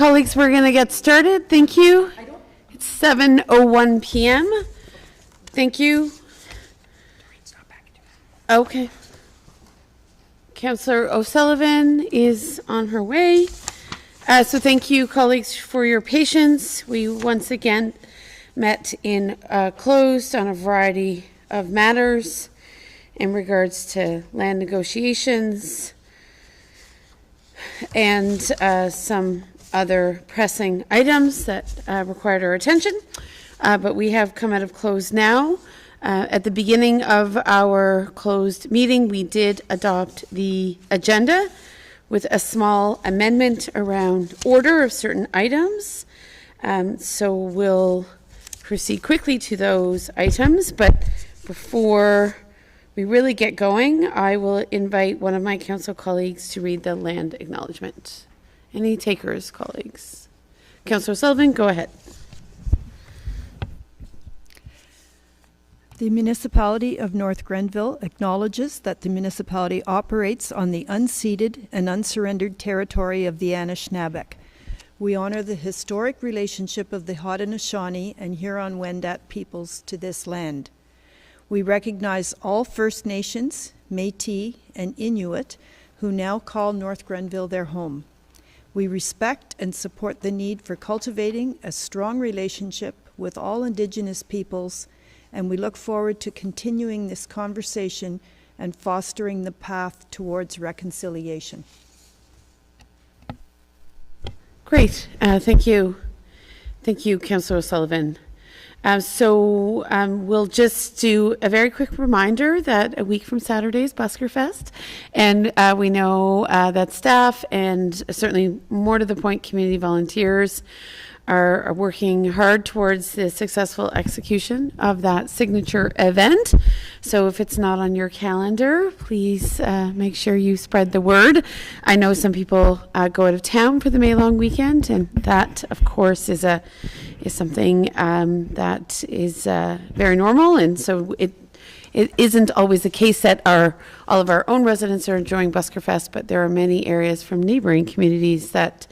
colleagues, we're going to get started. Thank you. It's 7:01 p.m. Thank you. Okay. Councillor O'Sullivan is on her way. So thank you, colleagues, for your patience. We once again met in closed on a variety of matters in regards to land negotiations and some other pressing items that required our attention. But we have come out of closed now. At the beginning of our closed meeting, we did adopt the agenda with a small amendment around order of certain items. So we'll proceed quickly to those items, but before we really get going, I will invite one of my council colleagues to read the land acknowledgement. Any takers, colleagues? Councillor Sullivan, go ahead. The municipality of North Grenville acknowledges that the municipality operates on the unceded and unsurrendered territory of the Anishinaabeg. We honor the historic relationship of the Haudenosaunee and Huron-Wendat peoples to this land. We recognize all First Nations, Métis, and Inuit who now call North Grenville their home. We respect and support the need for cultivating a strong relationship with all Indigenous peoples, and we look forward to continuing this conversation and fostering the path towards reconciliation. Great. Thank you. Thank you, Councillor O'Sullivan. We'll just do a very quick reminder that a week from Saturday is Busker Fest, and we know that staff and certainly more to the point community volunteers are working hard towards the successful execution of that signature event. So if it's not on your calendar, please make sure you spread the word. I know some people go out of town for the May long weekend, and that, of course, is something that is very normal. And so it isn't always the case that all of our own residents are enjoying Busker Fest, but there are many areas from neighboring communities that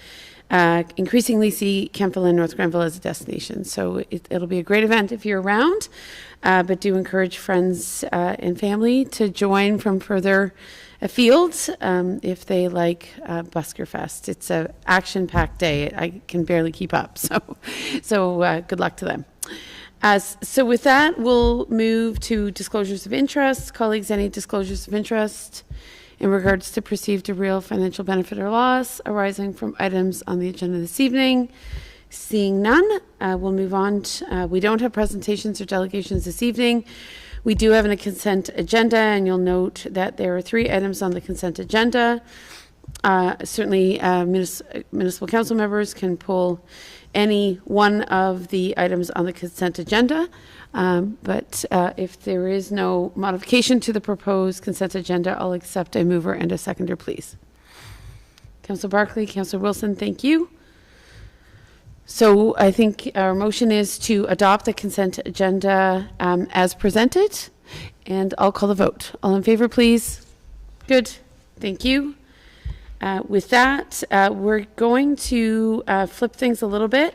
increasingly see Kemptville and North Grenville as a destination. So it'll be a great event if you're around, but do encourage friends and family to join from further afield if they like Busker Fest. It's an action-packed day. I can barely keep up, so good luck to them. So with that, we'll move to disclosures of interest. Colleagues, any disclosures of interest in regards to perceived or real financial benefit or loss arising from items on the agenda this evening? Seeing none, we'll move on. We don't have presentations or delegations this evening. We do have a consent agenda, and you'll note that there are 3 items on the consent agenda. Certainly, municipal council members can pull any one of the items on the consent agenda. But if there is no modification to the proposed consent agenda, I'll accept a mover and a seconder, please. Councillor Barclay, Councillor Wilson, thank you. So I think our motion is to adopt the consent agenda as presented, and I'll call the vote. All in favor, please. Good. Thank you. With that, we're going to flip things a little bit,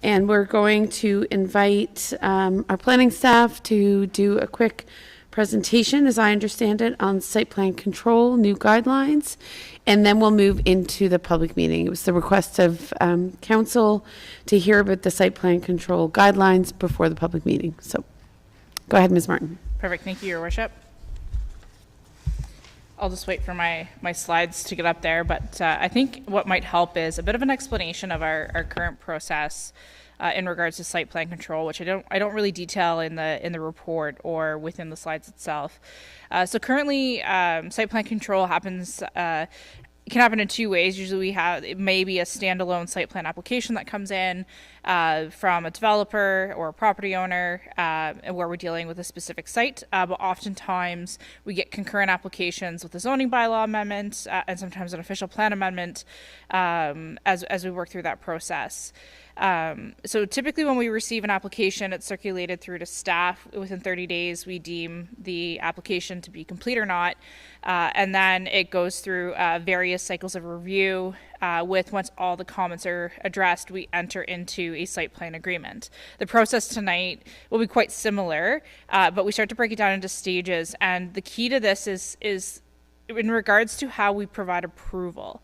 and we're going to invite our planning staff to do a quick presentation, as I understand it, on site plan control, new guidelines, and then we'll move into the public meeting. It was the request of council to hear about the site plan control guidelines before the public meeting. So go ahead, Ms. Martin. Perfect. Thank you, Your Worship. I'll just wait for my slides to get up there, but I think what might help is a bit of an explanation of our current process in regards to site plan control, which I don't really detail in the report or within the slides itself. So currently, site plan control happens. It can happen in 2 ways. Usually it may be a standalone site plan application that comes in from a developer or a property owner where we're dealing with a specific site. But oftentimes we get concurrent applications with a zoning bylaw amendment and sometimes an official plan amendment as we work through that process. So typically when we receive an application, it's circulated through to staff. Within 30 days, we deem the application to be complete or not. And then it goes through various cycles of review with once all the comments are addressed, we enter into a site plan agreement. The process tonight will be quite similar, but we start to break it down into stages. And the key to this is in regards to how we provide approval.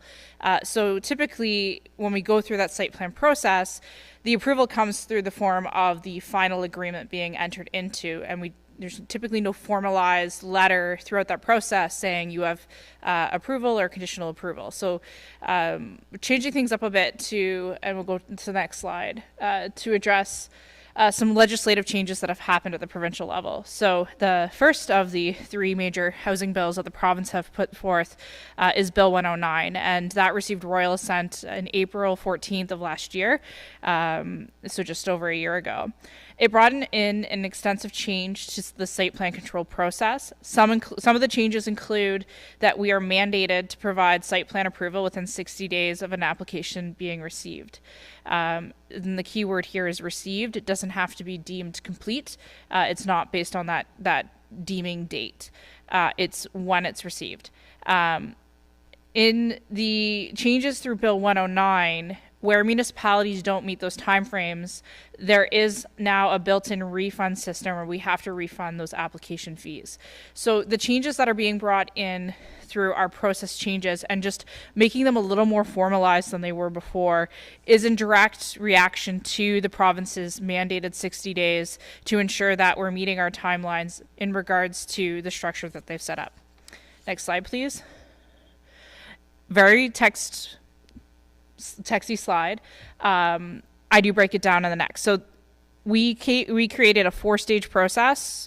So typically, when we go through that site plan process, the approval comes through the form of the final agreement being entered into, and there's typically no formalized letter throughout that process saying you have approval or conditional approval. So changing things up a bit and we'll go to the next slide, to address some legislative changes that have happened at the provincial level. So the first of the three major housing bills that the province have put forth is Bill 109, and that received royal assent in April 14th of last year, so just over a year ago. It brought in an extensive change to the site plan control process. Some of the changes include that we are mandated to provide site plan approval within 60 days of an application being received. And the key word here is received. It doesn't have to be deemed complete. It's not based on that deeming date. It's when it's received. In the changes through Bill 109, where municipalities don't meet those timeframes, there is now a built-in refund system where we have to refund those application fees. So the changes that are being brought in through our process changes and just making them a little more formalized than they were before is in direct reaction to the province's mandated 60 days to ensure that we're meeting our timelines in regards to the structure that they've set up. Next slide, please. Very texty slide. I do break it down in the next. So we created a 4-stage process,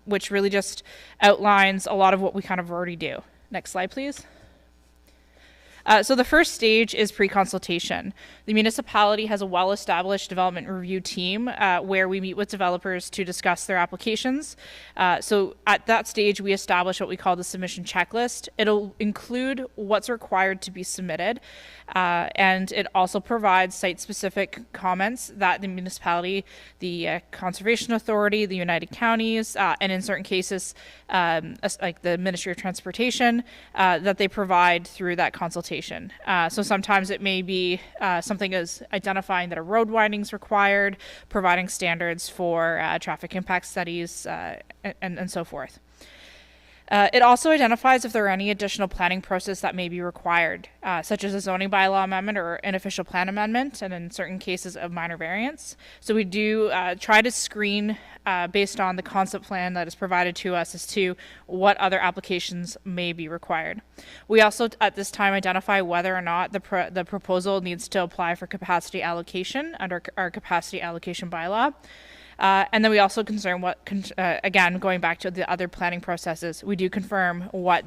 which really just outlines a lot of what we kind of already do. Next slide, please. So the first stage is pre-consultation. The municipality has a well-established development review team where we meet with developers to discuss their applications. So at that stage, we establish what we call the submission checklist. It'll include what's required to be submitted, and it also provides site-specific comments that the municipality, the Conservation Authority, the United Counties, and in certain cases, like the Ministry of Transportation, that they provide through that consultation. So sometimes it may be something as identifying that a road widening is required, providing standards for traffic impact studies, and so forth. It also identifies if there are any additional planning process that may be required, such as a zoning bylaw amendment or an official plan amendment, and in certain cases of minor variance. So we do try to screen based on the concept plan that is provided to us as to what other applications may be required. We also at this time identify whether or not the proposal needs to apply for capacity allocation under our capacity allocation bylaw. And then we also again, going back to the other planning processes, we do confirm what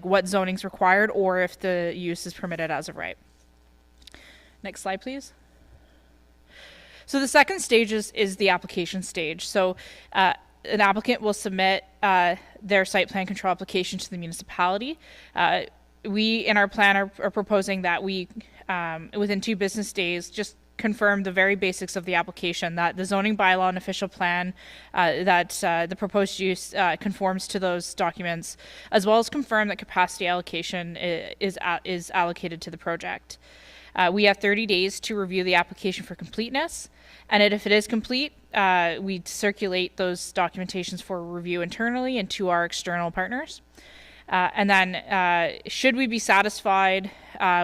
what zoning's required or if the use is permitted as of right. Next slide, please. So the second stage is the application stage. So an applicant will submit their site plan control application to the municipality. We, in our plan, are proposing that we, within 2 business days, just confirm the very basics of the application, that the zoning bylaw and official plan, that the proposed use conforms to those documents, as well as confirm that capacity allocation is allocated to the project. We have 30 days to review the application for completeness, and if it is complete, we circulate those documentations for review internally and to our external partners. And then should we be satisfied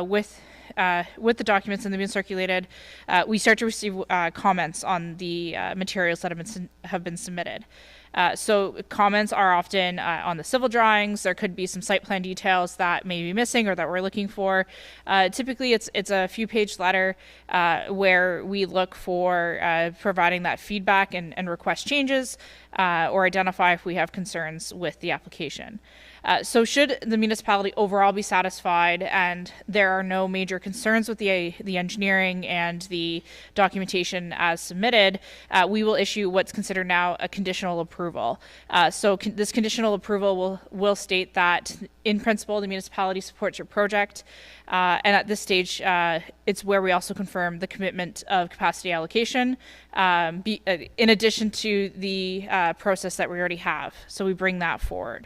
with the documents that have been circulated, we start to receive comments on the materials that have been submitted. So comments are often on the civil drawings. There could be some site plan details that may be missing or that we're looking for. Typically, it's a few-page letter where we look for providing that feedback and request changes or identify if we have concerns with the application. So should the municipality overall be satisfied and there are no major concerns with the engineering and the documentation as submitted, we will issue what's considered now a conditional approval. This conditional approval will state that, in principle, the municipality supports your project. And at this stage, it's where we also confirm the commitment of capacity allocation in addition to the process that we already have. So we bring that forward.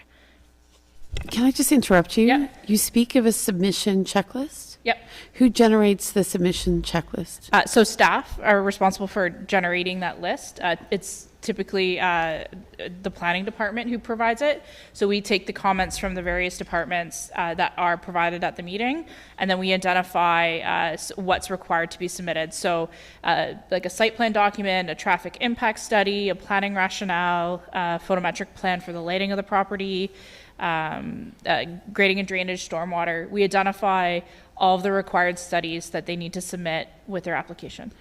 Can I just interrupt you? Yeah. You speak of a submission checklist? Yep. Who generates the submission checklist? So staff are responsible for generating that list. It's typically the planning department who provides it. So we take the comments from the various departments that are provided at the meeting, and then we identify what's required to be submitted. So like a site plan document, a traffic impact study, a planning rationale, a photometric plan for the lighting of the property, grading and drainage, stormwater. We identify all of the required studies that they need to submit with their application.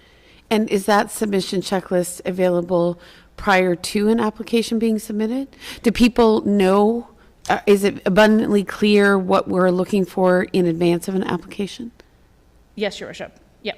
And is that submission checklist available prior to an application being submitted? Do people know, is it abundantly clear what we're looking for in advance of an application? Yes, Your Worship. Yep.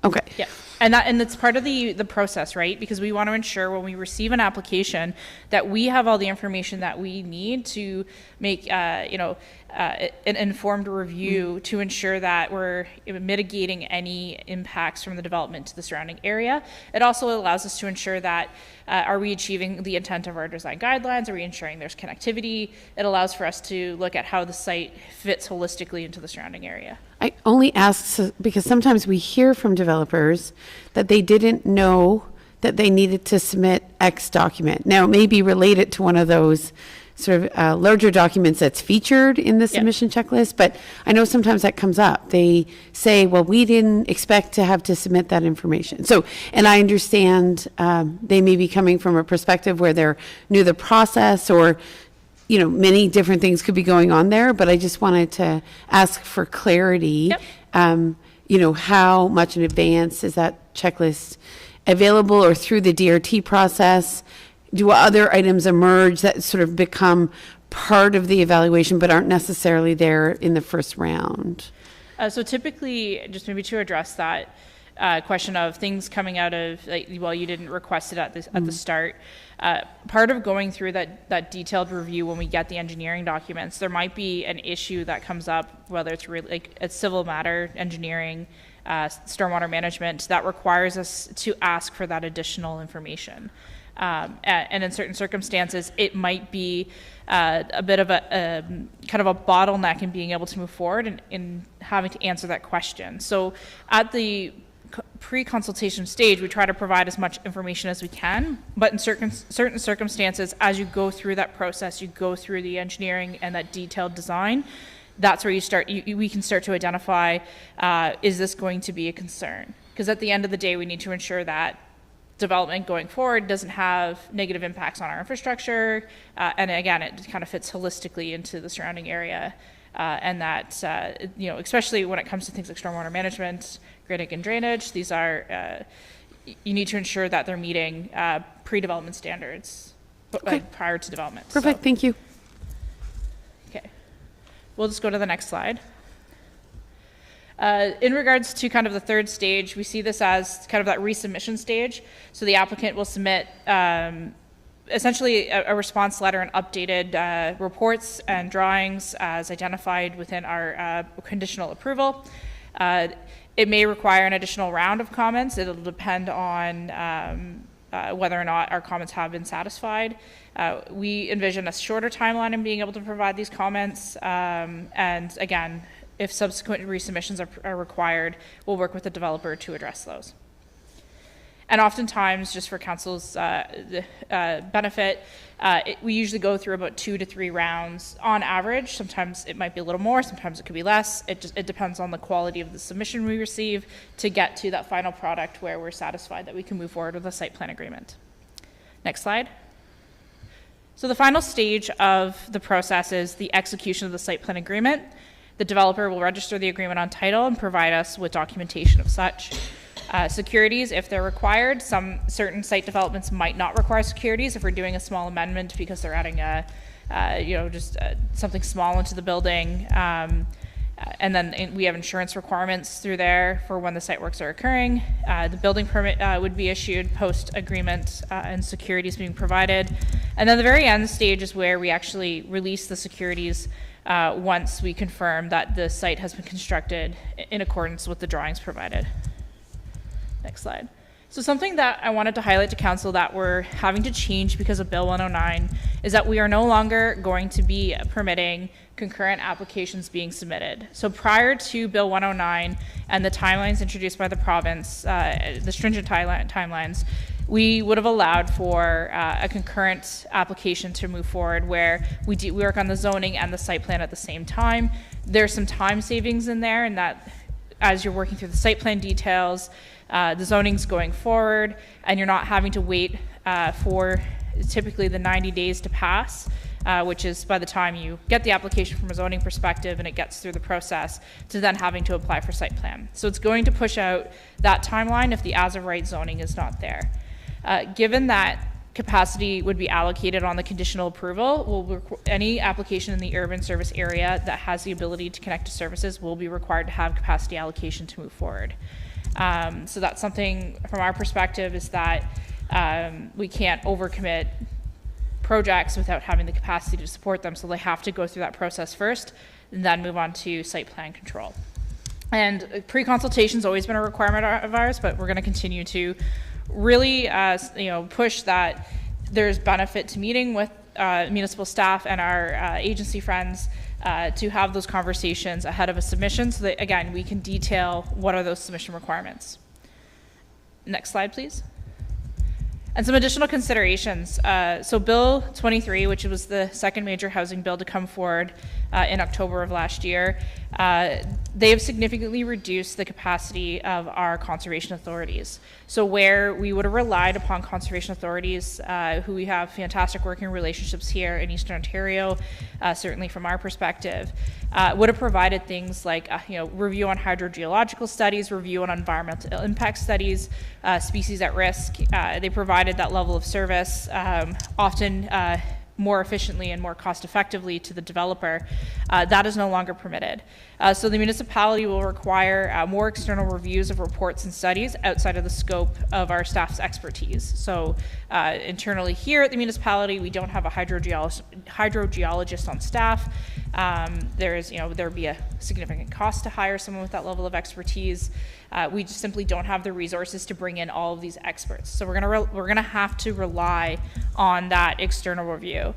Okay. Yeah, and it's part of the process, right? Because we want to ensure when we receive an application that we have all the information that we need to make, an informed review to ensure that we're mitigating any impacts from the development to the surrounding area. It also allows us to ensure that are we achieving the intent of our design guidelines? Are we ensuring there's connectivity? It allows for us to look at how the site fits holistically into the surrounding area. I only ask because sometimes we hear from developers that they didn't know that they needed to submit X document. Now, it may be related to one of those sort of larger documents that's featured in the submission checklist, but I know sometimes that comes up. They say, well, we didn't expect to have to submit that information. So, and I understand they may be coming from a perspective where they're new to the process, or many different things could be going on there, but I just wanted to ask for clarity. Yep. How much in advance is that checklist available, or through the DRT process? Do other items emerge that sort of become part of the evaluation but aren't necessarily there in the first round? So typically, just maybe to address that question of things coming out of, you didn't request it at the start. Part of going through that detailed review when we get the engineering documents, there might be an issue that comes up, whether it's really like a civil matter, engineering, stormwater management, that requires us to ask for that additional information. And in certain circumstances, it might be a bit of a kind of a bottleneck in being able to move forward in having to answer that question. So at the pre-consultation stage, we try to provide as much information as we can, but in certain circumstances, as you go through that process, you go through the engineering and that detailed design, that's where we can start to identify, is this going to be a concern? Because at the end of the day, we need to ensure that development going forward doesn't have negative impacts on our infrastructure, and again, it kind of fits holistically into the surrounding area, and that especially when it comes to things like stormwater management, grading and drainage, these are you need to ensure that they're meeting pre-development standards prior to development. Perfect. So, thank you. okay, we'll just go to the next slide. In regards to kind of the third stage, we see this as kind of that resubmission stage. So the applicant will submit essentially a response letter and updated reports and drawings as identified within our conditional approval. It may require an additional round of comments. It'll depend on whether or not our comments have been satisfied. We envision a shorter timeline in being able to provide these comments, and again, if subsequent resubmissions are required, we'll work with the developer to address those. And oftentimes, just for council's benefit, we usually go through about 2 to 3 rounds on average. Sometimes it might be a little more, sometimes it could be less. It depends on the quality of the submission we receive to get to that final product where we're satisfied that we can move forward with a site plan agreement. Next slide. So the final stage of the process is the execution of the site plan agreement. The developer will register the agreement on title and provide us with documentation of such. Securities, if they're required. Some certain site developments might not require securities if we're doing a small amendment because they're adding something small into the building. And then we have insurance requirements through there for when the site works are occurring. The building permit would be issued post-agreement and securities being provided. And then the very end stage is where we actually release the securities once we confirm that the site has been constructed in accordance with the drawings provided. Next slide. So something that I wanted to highlight to council that we're having to change because of Bill 109 is that we are no longer going to be permitting concurrent applications being submitted. So prior to Bill 109 and the timelines introduced by the province, the stringent timelines, we would have allowed for a concurrent application to move forward where we work on the zoning and the site plan at the same time. There's some time savings in there, and that as you're working through the site plan details, the zoning's going forward, and you're not having to wait for typically the 90 days to pass, which is by the time you get the application from a zoning perspective and it gets through the process to then having to apply for site plan. So it's going to push out that timeline if the as-of-right zoning is not there. Given that capacity would be allocated on the conditional approval, any application in the urban service area that has the ability to connect to services will be required to have capacity allocation to move forward. So that's something from our perspective is that we can't overcommit projects without having the capacity to support them. So they have to go through that process first and then move on to site plan control. And pre-consultation has always been a requirement of ours, but we're going to continue to really push that there's benefit to meeting with municipal staff and our agency friends to have those conversations ahead of a submission so that, again, we can detail what are those submission requirements. Next slide, please. And some additional considerations. So Bill 23, which was the second major housing bill to come forward in October of last year, they have significantly reduced the capacity of our conservation authorities. So where we would have relied upon conservation authorities, who we have fantastic working relationships here in Eastern Ontario, certainly from our perspective, would have provided things like review on hydrogeological studies, review on environmental impact studies, species at risk. They provided that level of service, often more efficiently and more cost effectively to the developer. That is no longer permitted. So the municipality will require more external reviews of reports and studies outside of the scope of our staff's expertise. So internally here at the municipality, we don't have a hydrogeologist on staff. There would be a significant cost to hire someone with that level of expertise. We just simply don't have the resources to bring in all of these experts. So we're gonna have to rely on that external review.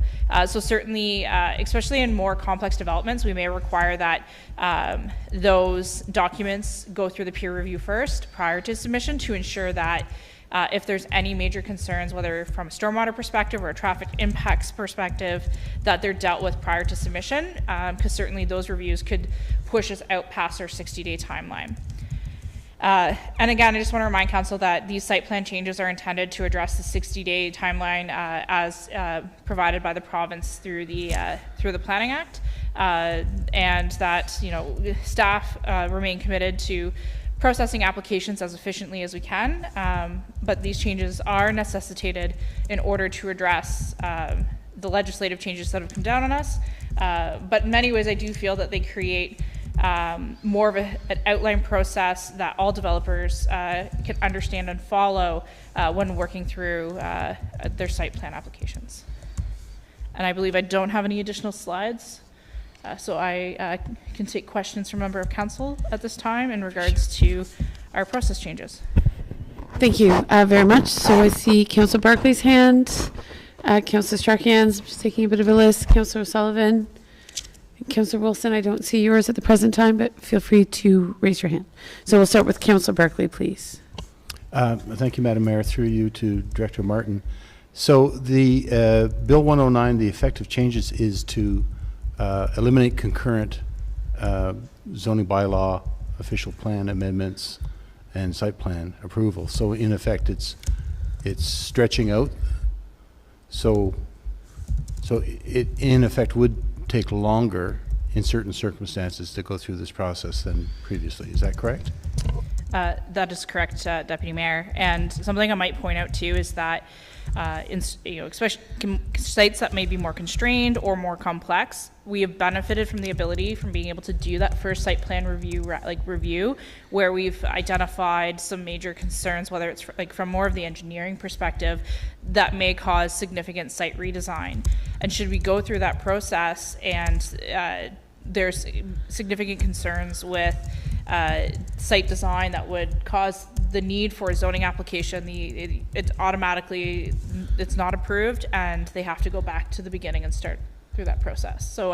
So certainly, especially in more complex developments, we may require that those documents go through the peer review first prior to submission to ensure that if there's any major concerns, whether from a stormwater perspective or a traffic impacts perspective, that they're dealt with prior to submission, because certainly those reviews could push us out past our 60-day timeline. And again, I just want to remind council that these site plan changes are intended to address the 60-day timeline as provided by the province through the Planning Act, and that staff remain committed to processing applications as efficiently as we can, but these changes are necessitated in order to address the legislative changes that have come down on us. But in many ways, I do feel that they create more of an outline process that all developers can understand and follow when working through their site plan applications. And I believe I don't have any additional slides. So I can take questions from a member of council at this time in regards to our process changes. Thank you very much. So I see Councillor Barclay's hand, Councillor Strachan's, I'm just taking a bit of a list, Councillor O'Sullivan, Councillor Wilson. I don't see yours at the present time, but feel free to raise your hand. So we'll start with Councillor Barclay, please. Thank you, Madam Mayor. Through you to Director Martin. So the Bill 109, the effective changes is to eliminate concurrent zoning bylaw, official plan amendments, and site plan approval. So in effect, it's stretching out. So it in effect would take longer in certain circumstances to go through this process than previously. Is that correct? That is correct, Deputy Mayor. And something I might point out too is that especially sites that may be more constrained or more complex, we have benefited from the ability from being able to do that first site plan review, where we've identified some major concerns, whether it's from more of the engineering perspective, that may cause significant site redesign. And should we go through that process and there's significant concerns with site design that would cause the need for a zoning application, it automatically, it's not approved, and they have to go back to the beginning and start through that process. So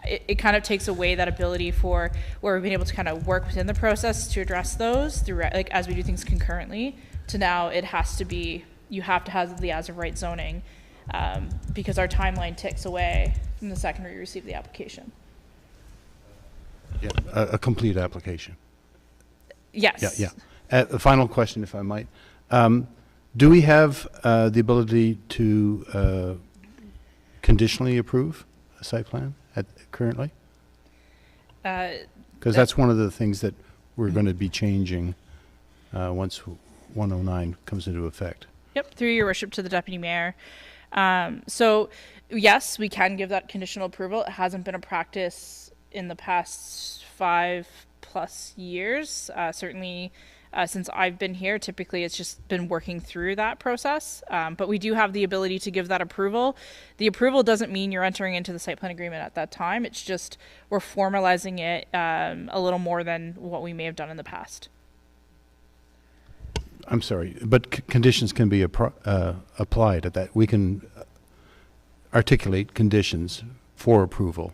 it kind of takes away that ability for where we've been able to kind of work within the process to address those through, like, as we do things concurrently, to now it has to be, you have to have the as of right zoning, because our timeline ticks away from the second we receive the application. Yeah, a complete application. Yes. Yeah. A final question, if I might. Do we have the ability to conditionally approve a site plan currently? Because that's one of the things that we're going to be changing once 109 comes into effect. Yep, through your worship to the deputy mayor. So yes, we can give that conditional approval. It hasn't been a practice in the past 5+ years. Certainly since I've been here, typically it's just been working through that process. But we do have the ability to give that approval. The approval doesn't mean you're entering into the site plan agreement at that time. It's just we're formalizing it a little more than what we may have done in the past. I'm sorry, but conditions can be applied at that. We can articulate conditions for approval.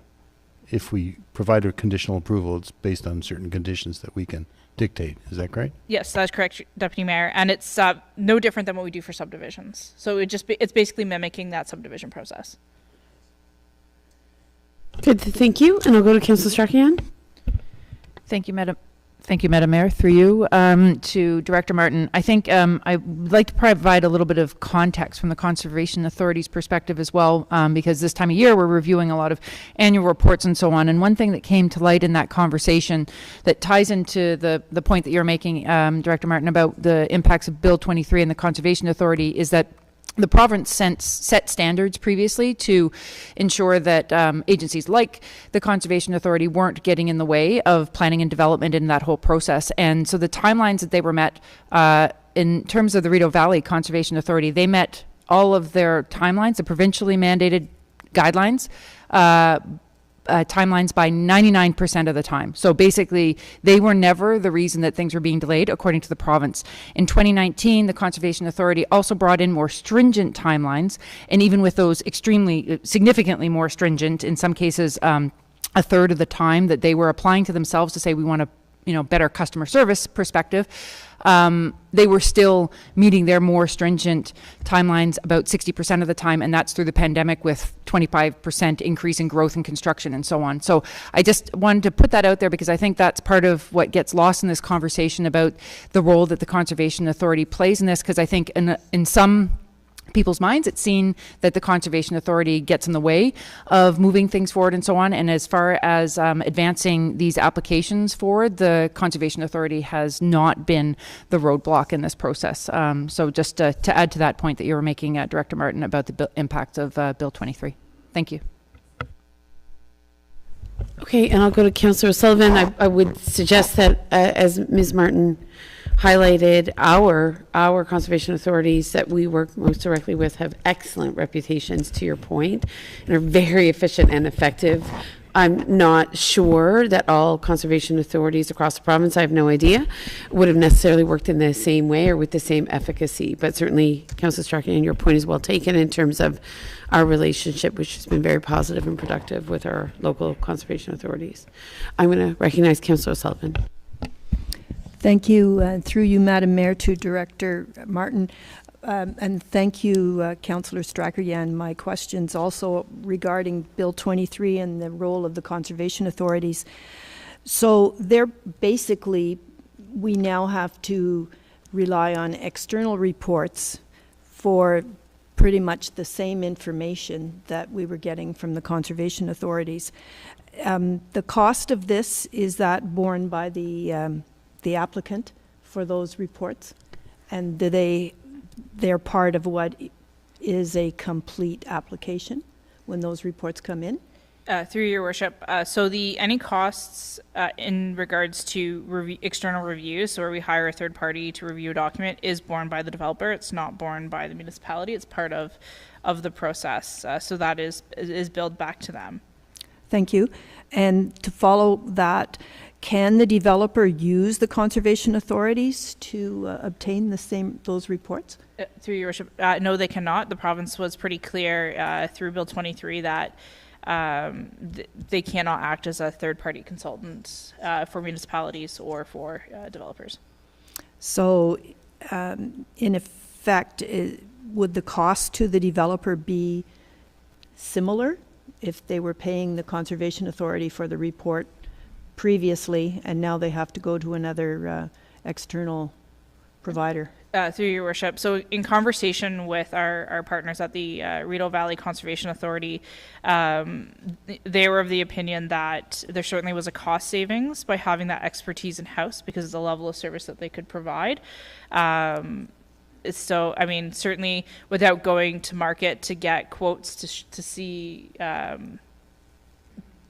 If we provide a conditional approval, it's based on certain conditions that we can dictate. Is that correct? Yes, that's correct, Deputy Mayor. And it's no different than what we do for subdivisions. So it's basically mimicking that subdivision process. Good, thank you. And I'll go to Councillor Strakian. Thank you, Madam Mayor. Through you to Director Martin. I think I would like to provide a little bit of context from the Conservation Authority's perspective as well, because this time of year we're reviewing a lot of annual reports and so on. And one thing that came to light in that conversation that ties into the point that you're making, Director Martin, about the impacts of Bill 23 and the Conservation Authority is that the province set standards previously to ensure that agencies like the Conservation Authority weren't getting in the way of planning and development in that whole process. And so the timelines that they were met in terms of the Rideau Valley Conservation Authority, they met all of their timelines, the provincially mandated guidelines, timelines by 99% of the time. So basically, they were never the reason that things were being delayed, according to the province. In 2019, the Conservation Authority also brought in more stringent timelines, and even with those significantly more stringent, in some cases, a third of the time that they were applying to themselves to say we want a better customer service perspective, they were still meeting their more stringent timelines about 60% of the time, and that's through the pandemic with 25% increase in growth and construction and so on. So I just wanted to put that out there because I think that's part of what gets lost in this conversation about the role that the Conservation Authority plays in this, because I think in some people's minds, it's seen that the Conservation Authority gets in the way of moving things forward and so on. And as far as advancing these applications forward, the Conservation Authority has not been the roadblock in this process. So just to add to that point that you were making, Director Martin, about the impact of Bill 23. Thank you. Okay, and I'll go to Councillor O'Sullivan. I would suggest that as Ms. Martin highlighted, our conservation authorities that we work most directly with have excellent reputations, to your point, and are very efficient and effective. I'm not sure that all conservation authorities across the province, I have no idea, would have necessarily worked in the same way or with the same efficacy. But certainly, Councillor Strachan, your point is well taken in terms of our relationship, which has been very positive and productive with our local conservation authorities. I'm going to recognize Councillor O'Sullivan. Thank you, through you, Madam Mayor, to Director Martin. And thank you, Councillor Strachan. My questions also regarding Bill 23 and the role of the conservation authorities. So they're basically, we now have to rely on external reports for pretty much the same information that we were getting from the conservation authorities. The cost of this, is that borne by the applicant for those reports? And they're part of what is a complete application when those reports come in? Through your worship, so any costs in regards to external reviews, so where we hire a third party to review a document, is borne by the developer. It's not borne by the municipality. It's part of the process. So that is billed back to them. Thank you. And to follow that, Can the developer use the conservation authorities to obtain those reports? Through your worship, no, they cannot. The province was pretty clear through Bill 23 that they cannot act as a third-party consultant for municipalities or for developers. So, in effect, would the cost to the developer be similar if they were paying the Conservation Authority for the report previously, and now they have to go to another external provider? Through your worship. So in conversation with our partners at the Rideau Valley Conservation Authority, they were of the opinion that there certainly was a cost savings by having that expertise in-house because of the level of service that they could provide. So, I mean, certainly without going to market to get quotes to see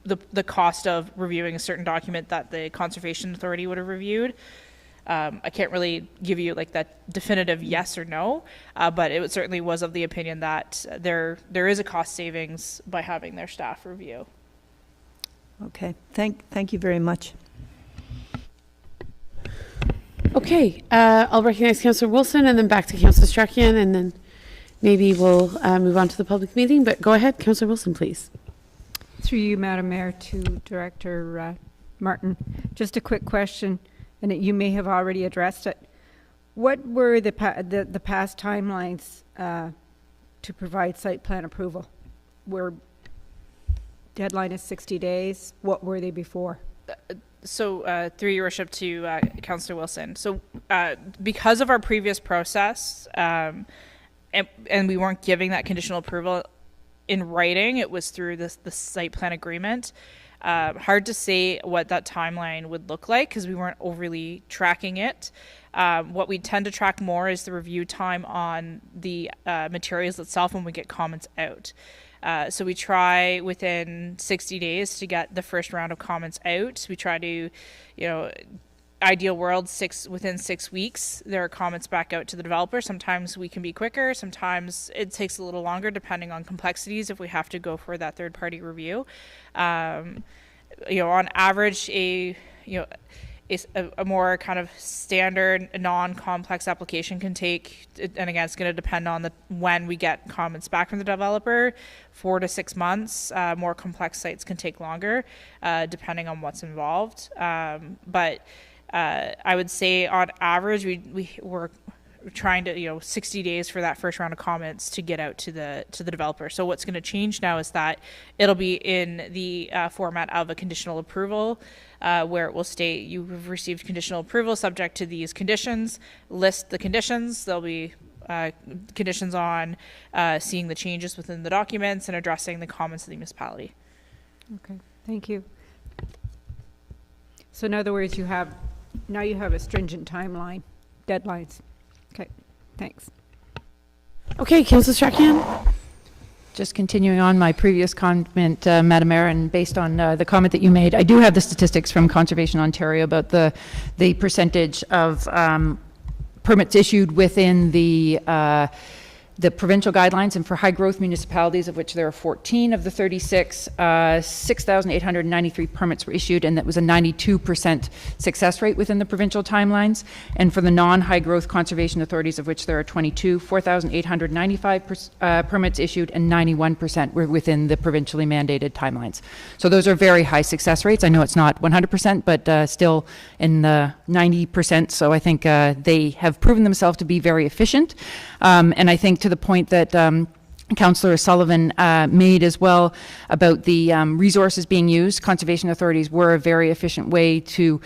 the cost of reviewing a certain document that the Conservation Authority would have reviewed, I can't really give you like that definitive yes or no, but it certainly was of the opinion that there is a cost savings by having their staff review. Okay, thank you very much. Okay, I'll recognize Councillor Wilson and then back to Councillor Strachian, and then maybe we'll move on to the public meeting. But go ahead, Councillor Wilson, please. Through you, Madam Mayor, to Director Martin. Just a quick question, and you may have already addressed it. What were the past timelines to provide site plan approval? Where deadline is 60 days. What were they before? So through your worship to Councillor Wilson. So because of our previous process, and we weren't giving that conditional approval in writing, it was through the site plan agreement. Hard to say what that timeline would look like because we weren't overly tracking it. What we tend to track more is the review time on the materials itself when we get comments out. So we try within 60 days to get the first round of comments out. We try to, ideal world, within 6 weeks, there are comments back out to the developer. Sometimes we can be quicker. Sometimes it takes a little longer depending on complexities if we have to go for that third party review. On average, a more kind of standard non-complex application can take, and again, it's going to depend on when we get comments back from the developer, 4 to 6 months. More complex sites can take longer, depending on what's involved. But I would say on average, we're trying to 60 days for that first round of comments to get out to the developer. So what's going to change now is that it'll be in the format of a conditional approval, where it will state you've received conditional approval subject to these conditions. List the conditions. There'll be conditions on seeing the changes within the documents and addressing the comments of the municipality. Okay, thank you. So in other words, you have a stringent timeline, deadlines. Okay, thanks. Okay, Councillor Strachian. Just continuing on my previous comment, Madam Mayor, and based on the comment that you made, I do have the statistics from Conservation Ontario about the percentage of permits issued within the provincial guidelines, and for high growth municipalities, of which there are 14 of the 36, 6,893 permits were issued, and that was a 92% success rate within the provincial timelines. And for the non-high growth conservation authorities, of which there are 22, 4,895 permits issued, and 91% were within the provincially mandated timelines. So those are very high success rates. I know it's not 100%, but still in the 90%. So I think they have proven themselves to be very efficient. And I think to the point that Councillor Sullivan made as well about the resources being used, conservation authorities were a very efficient way to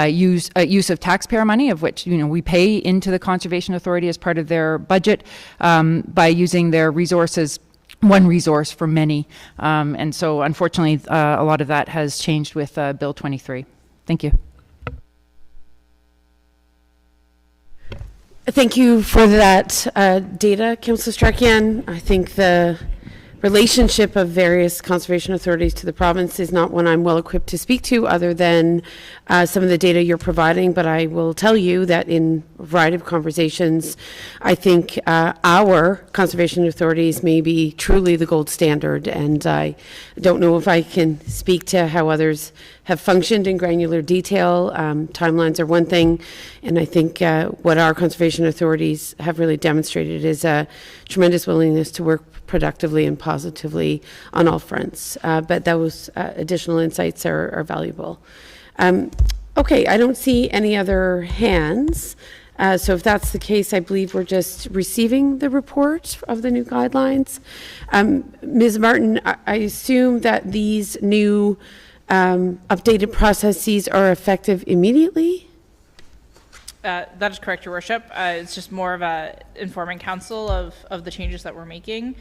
use of taxpayer money, of which we pay into the Conservation Authority as part of their budget, by using their resources, one resource for many. And so unfortunately, a lot of that has changed with Bill 23. Thank you. Thank you for that data, Councillor Strachian. I think the relationship of various conservation authorities to the province is not one I'm well equipped to speak to, other than some of the data you're providing. But I will tell you that in a variety of conversations, I think our conservation authorities may be truly the gold standard. And I don't know if I can speak to how others have functioned in granular detail. Timelines are one thing, and I think what our conservation authorities have really demonstrated is a tremendous willingness to work productively and positively on all fronts. But those additional insights are valuable. Okay, I don't see any other hands. So if that's the case, I believe we're just receiving the report of the new guidelines. Ms. Martin, I assume that these new updated processes are effective immediately? That is correct, Your Worship. It's just more of a informing council of the changes that we're making,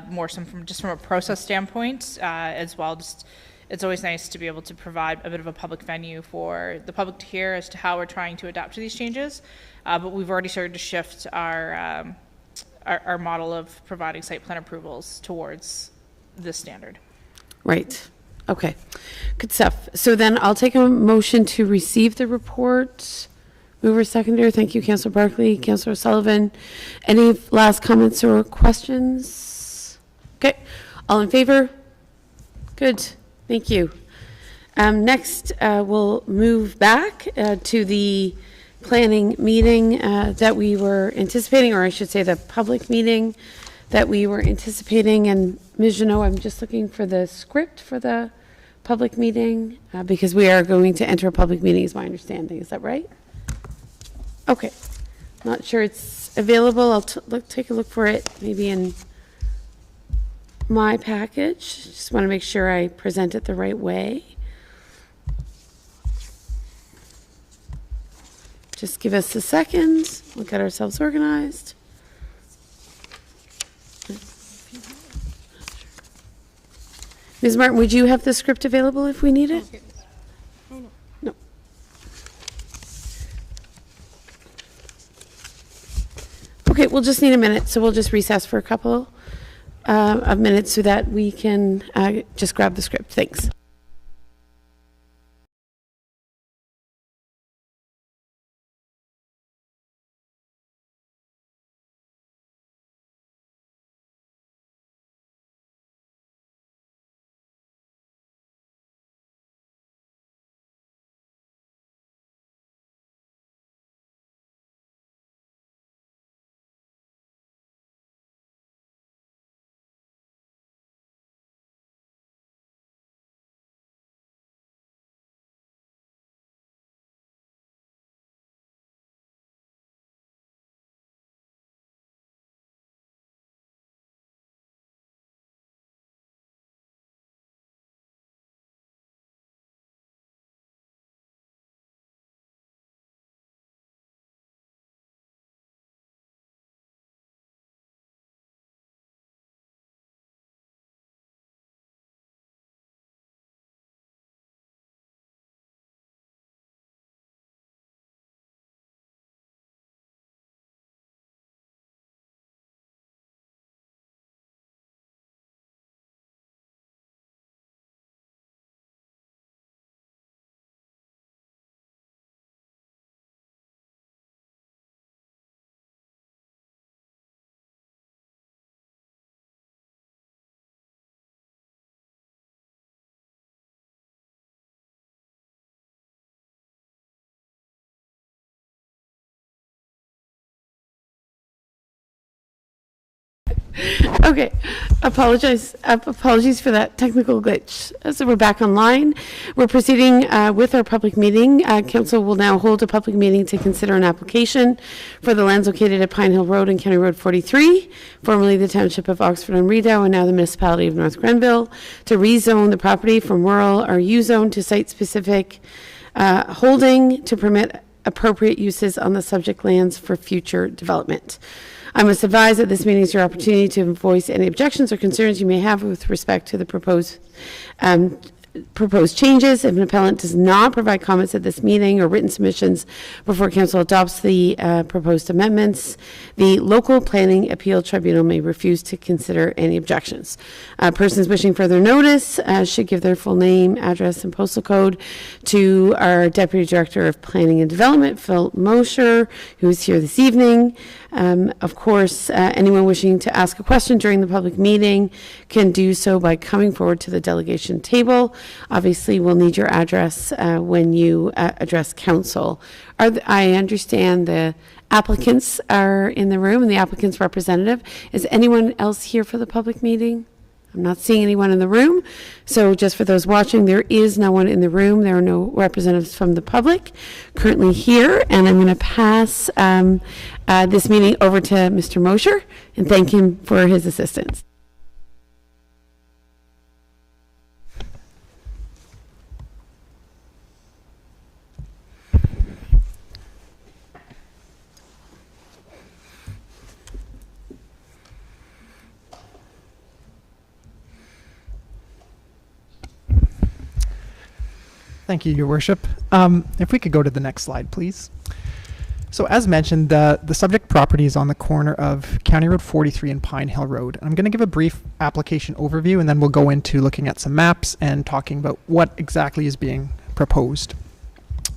more some from a process standpoint as well. Just it's always nice to be able to provide a bit of a public venue for the public to hear as to how we're trying to adapt to these changes. But we've already started to shift our model of providing site plan approvals towards this standard. Right. Okay. Good stuff. So then I'll take a motion to receive the report. Mover, seconder. Thank you, Councillor Barclay. Councillor Sullivan. Any last comments or questions? Okay. All in favor? Good. Thank you. Next, we'll move back to the planning meeting that we were anticipating, or I should say the public meeting that we were anticipating. And Ms. Janot, I'm just looking for the script for the public meeting because we are going to enter a public meeting, is my understanding. Is that right? Okay. Not sure it's available. I'll take a look for it maybe in my package. Just want to make sure I present it the right way. Just give us a second. We'll get ourselves organized. Ms. Martin, would you have the script available if we need it? No. Okay, we'll just need a minute, so we'll just recess for a couple of minutes so that we can just grab the script. Thanks. Okay, apologies for that technical glitch. So we're back online. We're proceeding with our public meeting. Council will now hold a public meeting to consider an application for the lands located at Pine Hill Road and County Road 43, formerly the Township of Oxford on Rideau and now the Municipality of North Grenville, to rezone the property from rural RU zone to site-specific holding to permit appropriate uses on the subject lands for future development. I must advise that this meeting is your opportunity to voice any objections or concerns you may have with respect to the proposed changes. If an appellant does not provide comments at this meeting or written submissions before council adopts the proposed amendments, the local planning appeal tribunal may refuse to consider any objections. Persons wishing further notice should give their full name, address, and postal code to our Deputy Director of Planning and Development, Phil Mosher, who is here this evening. Of course, anyone wishing to ask a question during the public meeting can do so by coming forward to the delegation table Obviously, we'll need your address when you address council. I understand the applicants are in the room and the applicant's representative. Is anyone else here for the public meeting? I'm not seeing anyone in the room. So just for those watching, there is no one in the room. There are no representatives from the public currently here. And I'm going to pass this meeting over to Mr. Mosher and thank him for his assistance. Thank you, Your Worship. If we could go to the next slide, please. So as mentioned, the subject property is on the corner of County Road 43 and Pine Hill Road. I'm going to give a brief application overview, and then we'll go into looking at some maps and talking about what exactly is being proposed.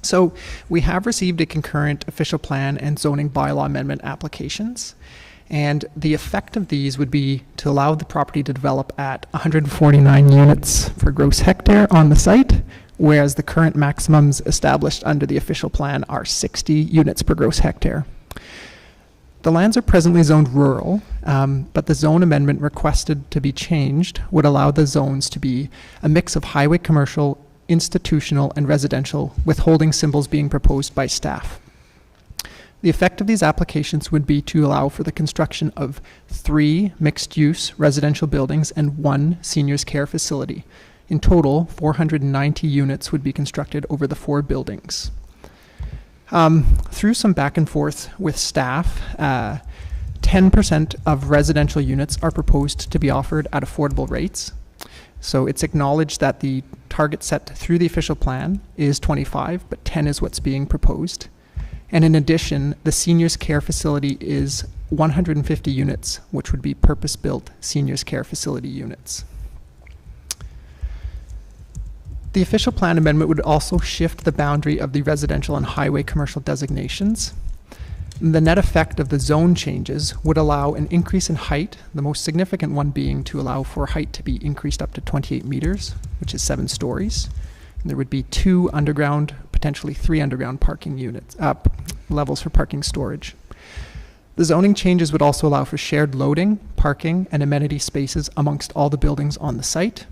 So we have received a concurrent official plan and zoning bylaw amendment applications. And the effect of these would be to allow the property to develop at 149 units per gross hectare on the site, whereas the current maximums established under the official plan are 60 units per gross hectare. The lands are presently zoned rural, but the zone amendment requested to be changed would allow the zones to be a mix of highway, commercial, institutional, and residential, with holding symbols being proposed by staff. The effect of these applications would be to allow for the construction of 3 mixed-use residential buildings and 1 seniors care facility. In total, 490 units would be constructed over the 4 buildings. Through some back and forth with staff, 10% of residential units are proposed to be offered at affordable rates. So it's acknowledged that the target set through the official plan is 25, but 10 is what's being proposed. And in addition, the seniors care facility is 150 units, which would be purpose-built seniors care facility units. The official plan amendment would also shift the boundary of the residential and highway commercial designations. The net effect of the zone changes would allow an increase in height, the most significant one being to allow for height to be increased up to 28 meters, which is 7 stories. And there would be 2 underground, potentially 3 underground parking units, levels for parking storage. The zoning changes would also allow for shared loading, parking, and amenity spaces amongst all the buildings on the site.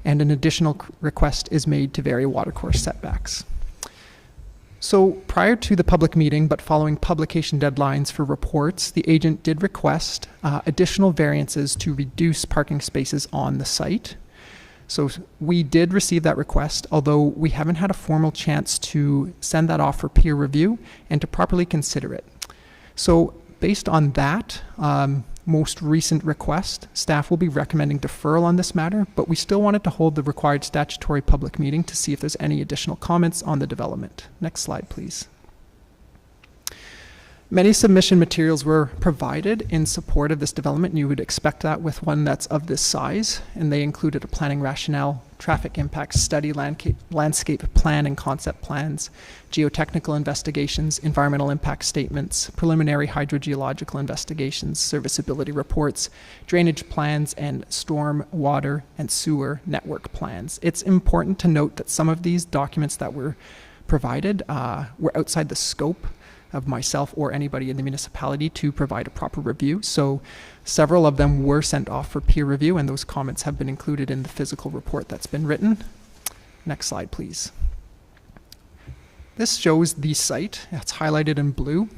And an additional request is made to vary watercourse setbacks. So prior to the public meeting, but following publication deadlines for reports, the agent did request additional variances to reduce parking spaces on the site. So we did receive that request, although we haven't had a formal chance to send that off for peer review and to properly consider it. So based on that most recent request, staff will be recommending deferral on this matter, but we still wanted to hold the required statutory public meeting to see if there's any additional comments on the development. Next slide, please. Many submission materials were provided in support of this development, and you would expect that with one that's of this size, and they included a planning rationale, traffic impact study, landscape plan and concept plans, geotechnical investigations, environmental impact statements, preliminary hydrogeological investigations, serviceability reports, drainage plans, and storm, water, and sewer network plans. It's important to note that some of these documents that were provided were outside the scope of myself or anybody in the municipality to provide a proper review. So several of them were sent off for peer review, and those comments have been included in the physical report that's been written. Next slide, please. This shows the site. It's highlighted in blue.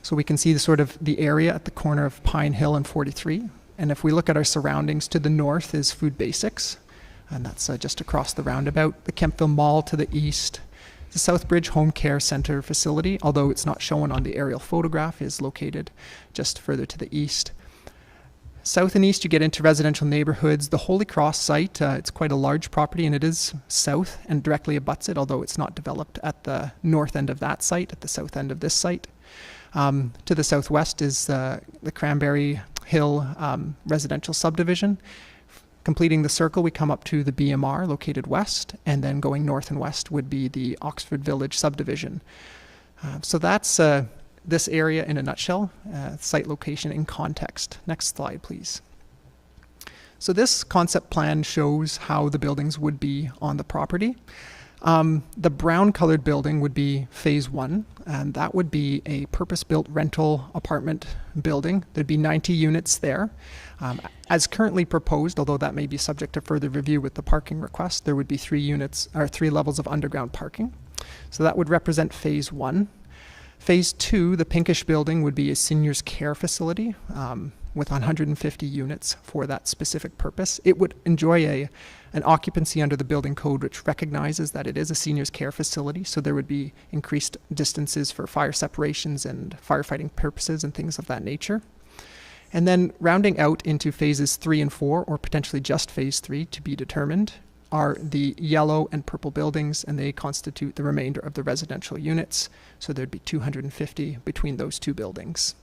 So we can see the area at the corner of Pine Hill and 43. And if we look at our surroundings, to the north is Food Basics, and that's just across the roundabout. The Kemptville Mall to the east. The Southbridge Home Care Center facility, although it's not shown on the aerial photograph, is located just further to the east. South and east, you get into residential neighborhoods. The Holy Cross site, it's quite a large property, and it is south and directly abuts it, although it's not developed at the north end of that site, at the south end of this site. To the southwest is the Cranberry Hill residential subdivision. Completing the circle, we come up to the BMR located west, and then going north and west would be the Oxford Village subdivision. So that's this area in a nutshell, site location in context. Next slide, please. So this concept plan shows how the buildings would be on the property. The brown colored building would be phase 1, and that would be a purpose-built rental apartment building. There'd be 90 units there. As currently proposed, although that may be subject to further review with the parking request, there would be 3 levels of underground parking. So that would represent phase 1. Phase 2, the pinkish building, would be a seniors care facility with 150 units for that specific purpose. It would enjoy an occupancy under the building code which recognizes that it is a seniors care facility, so there would be increased distances for fire separations and firefighting purposes and things of that nature. And then rounding out into phases 3 and 4, or potentially just phase 3 to be determined, are the yellow and purple buildings, and they constitute the remainder of the residential units. So there'd be 250 between those 2 buildings.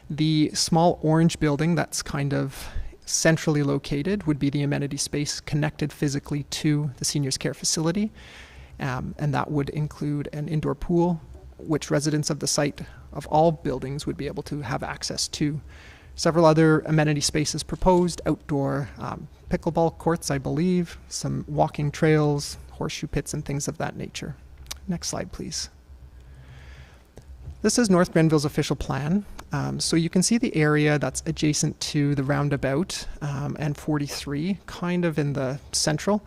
The small orange building that's kind of centrally located would be the amenity space connected physically to the seniors care facility. And that would include an indoor pool, which residents of the site of all buildings would be able to have access to. Several other amenity spaces proposed, outdoor pickleball courts, I believe, some walking trails, horseshoe pits, and things of that nature. Next slide, please. This is North Grenville's official plan. So you can see the area that's adjacent to the roundabout and 43, kind of in the central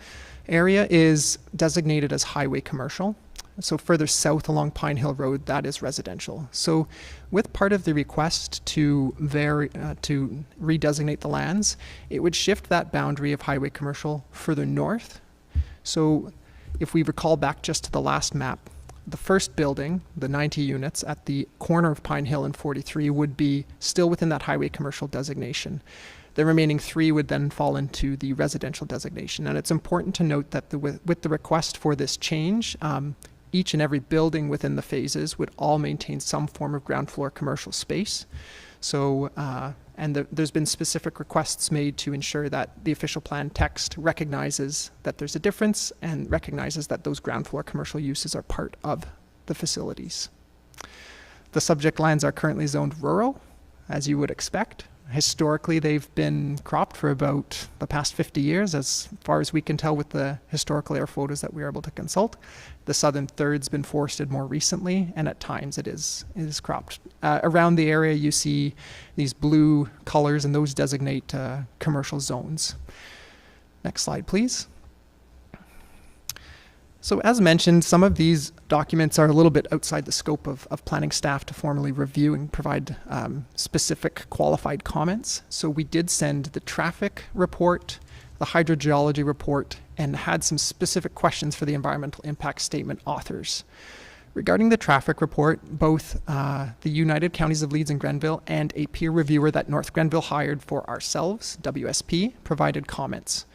area, is designated as highway commercial. So further south along Pine Hill Road, that is residential. So with part of the request to redesignate the lands, it would shift that boundary of highway commercial further north. So if we recall back just to the last map, the first building, the 90 units at the corner of Pine Hill and 43, would be still within that highway commercial designation. The remaining 3 would then fall into the residential designation. And it's important to note that with the request for this change, each and every building within the phases would all maintain some form of ground floor commercial space. So, there's been specific requests made to ensure that the official plan text recognizes that there's a difference and recognizes that those ground floor commercial uses are part of the facilities. The subject lands are currently zoned rural, as you would expect. Historically, they've been cropped for about the past 50 years, as far as we can tell with the historical air photos that we were able to consult. The southern third's been forested more recently, and at times it is cropped. Around the area, you see these blue colors, and those designate commercial zones. Next slide, please. So as mentioned, some of these documents are a little bit outside the scope of planning staff to formally review and provide specific qualified comments. So we did send the traffic report, the hydrogeology report, and had some specific questions for the environmental impact statement authors. Regarding the traffic report, both the United Counties of Leeds and Grenville and a peer reviewer that North Grenville hired for ourselves, WSP, provided comments.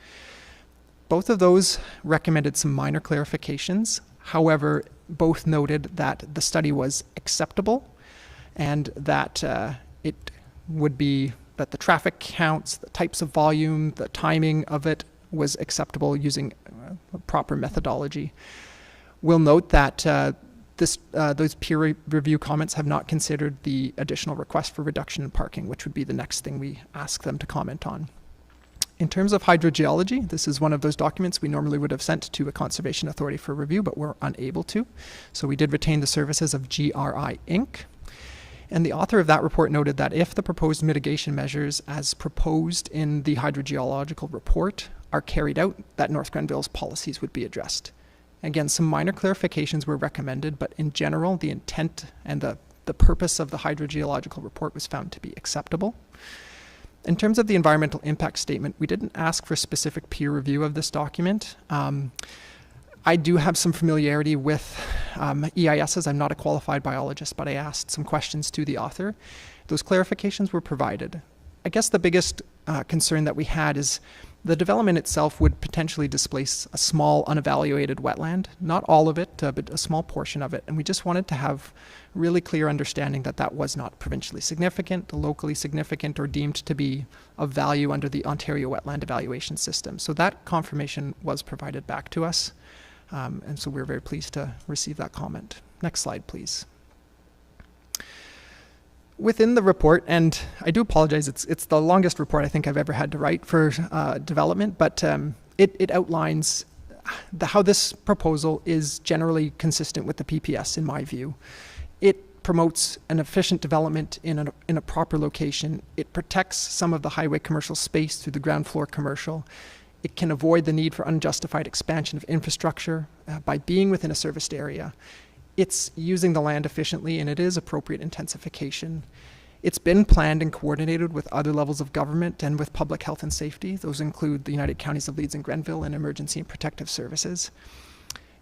Both of those recommended some minor clarifications. However, both noted that the study was acceptable and that it would be that the traffic counts, the types of volume, the timing of it was acceptable using proper methodology. We'll note that those peer review comments have not considered the additional request for reduction in parking, which would be the next thing we ask them to comment on. In terms of hydrogeology, this is one of those documents we normally would have sent to a conservation authority for review, but we're unable to. So we did retain the services of GRI Inc. And the author of that report noted that if the proposed mitigation measures as proposed in the hydrogeological report are carried out, that North Grenville's policies would be addressed. Again, some minor clarifications were recommended, but in general, the intent and the purpose of the hydrogeological report was found to be acceptable. In terms of the environmental impact statement, we didn't ask for specific peer review of this document. I do have some familiarity with EISs. I'm not a qualified biologist, but I asked some questions to the author. Those clarifications were provided. I guess the biggest concern that we had is the development itself would potentially displace a small unevaluated wetland, not all of it, but a small portion of it. And we just wanted to have really clear understanding that that was not provincially significant, locally significant, or deemed to be of value under the Ontario Wetland Evaluation System. So that confirmation was provided back to us. And so we're very pleased to receive that comment. Next slide, please. within the report, and I do apologize, it's the longest report I think I've ever had to write for development, but it outlines how this proposal is generally consistent with the PPS in my view. It promotes an efficient development in a proper location. It protects some of the highway commercial space through the ground floor commercial. It can avoid the need for unjustified expansion of infrastructure by being within a serviced area. It's using the land efficiently, and it is appropriate intensification. It's been planned and coordinated with other levels of government and with public health and safety. Those include the United Counties of Leeds and Grenville and Emergency and Protective Services.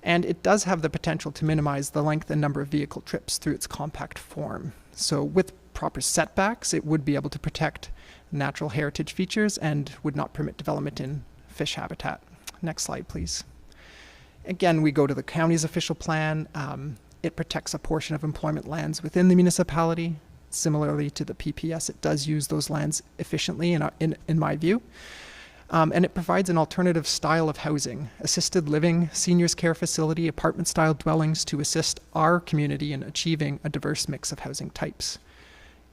And it does have the potential to minimize the length and number of vehicle trips through its compact form. So with proper setbacks, it would be able to protect natural heritage features and would not permit development in fish habitat. Next slide, please. Again, we go to the county's official plan. It protects a portion of employment lands within the municipality. Similarly to the PPS, it does use those lands efficiently in my view. And it provides an alternative style of housing, assisted living, seniors care facility, apartment style dwellings to assist our community in achieving a diverse mix of housing types.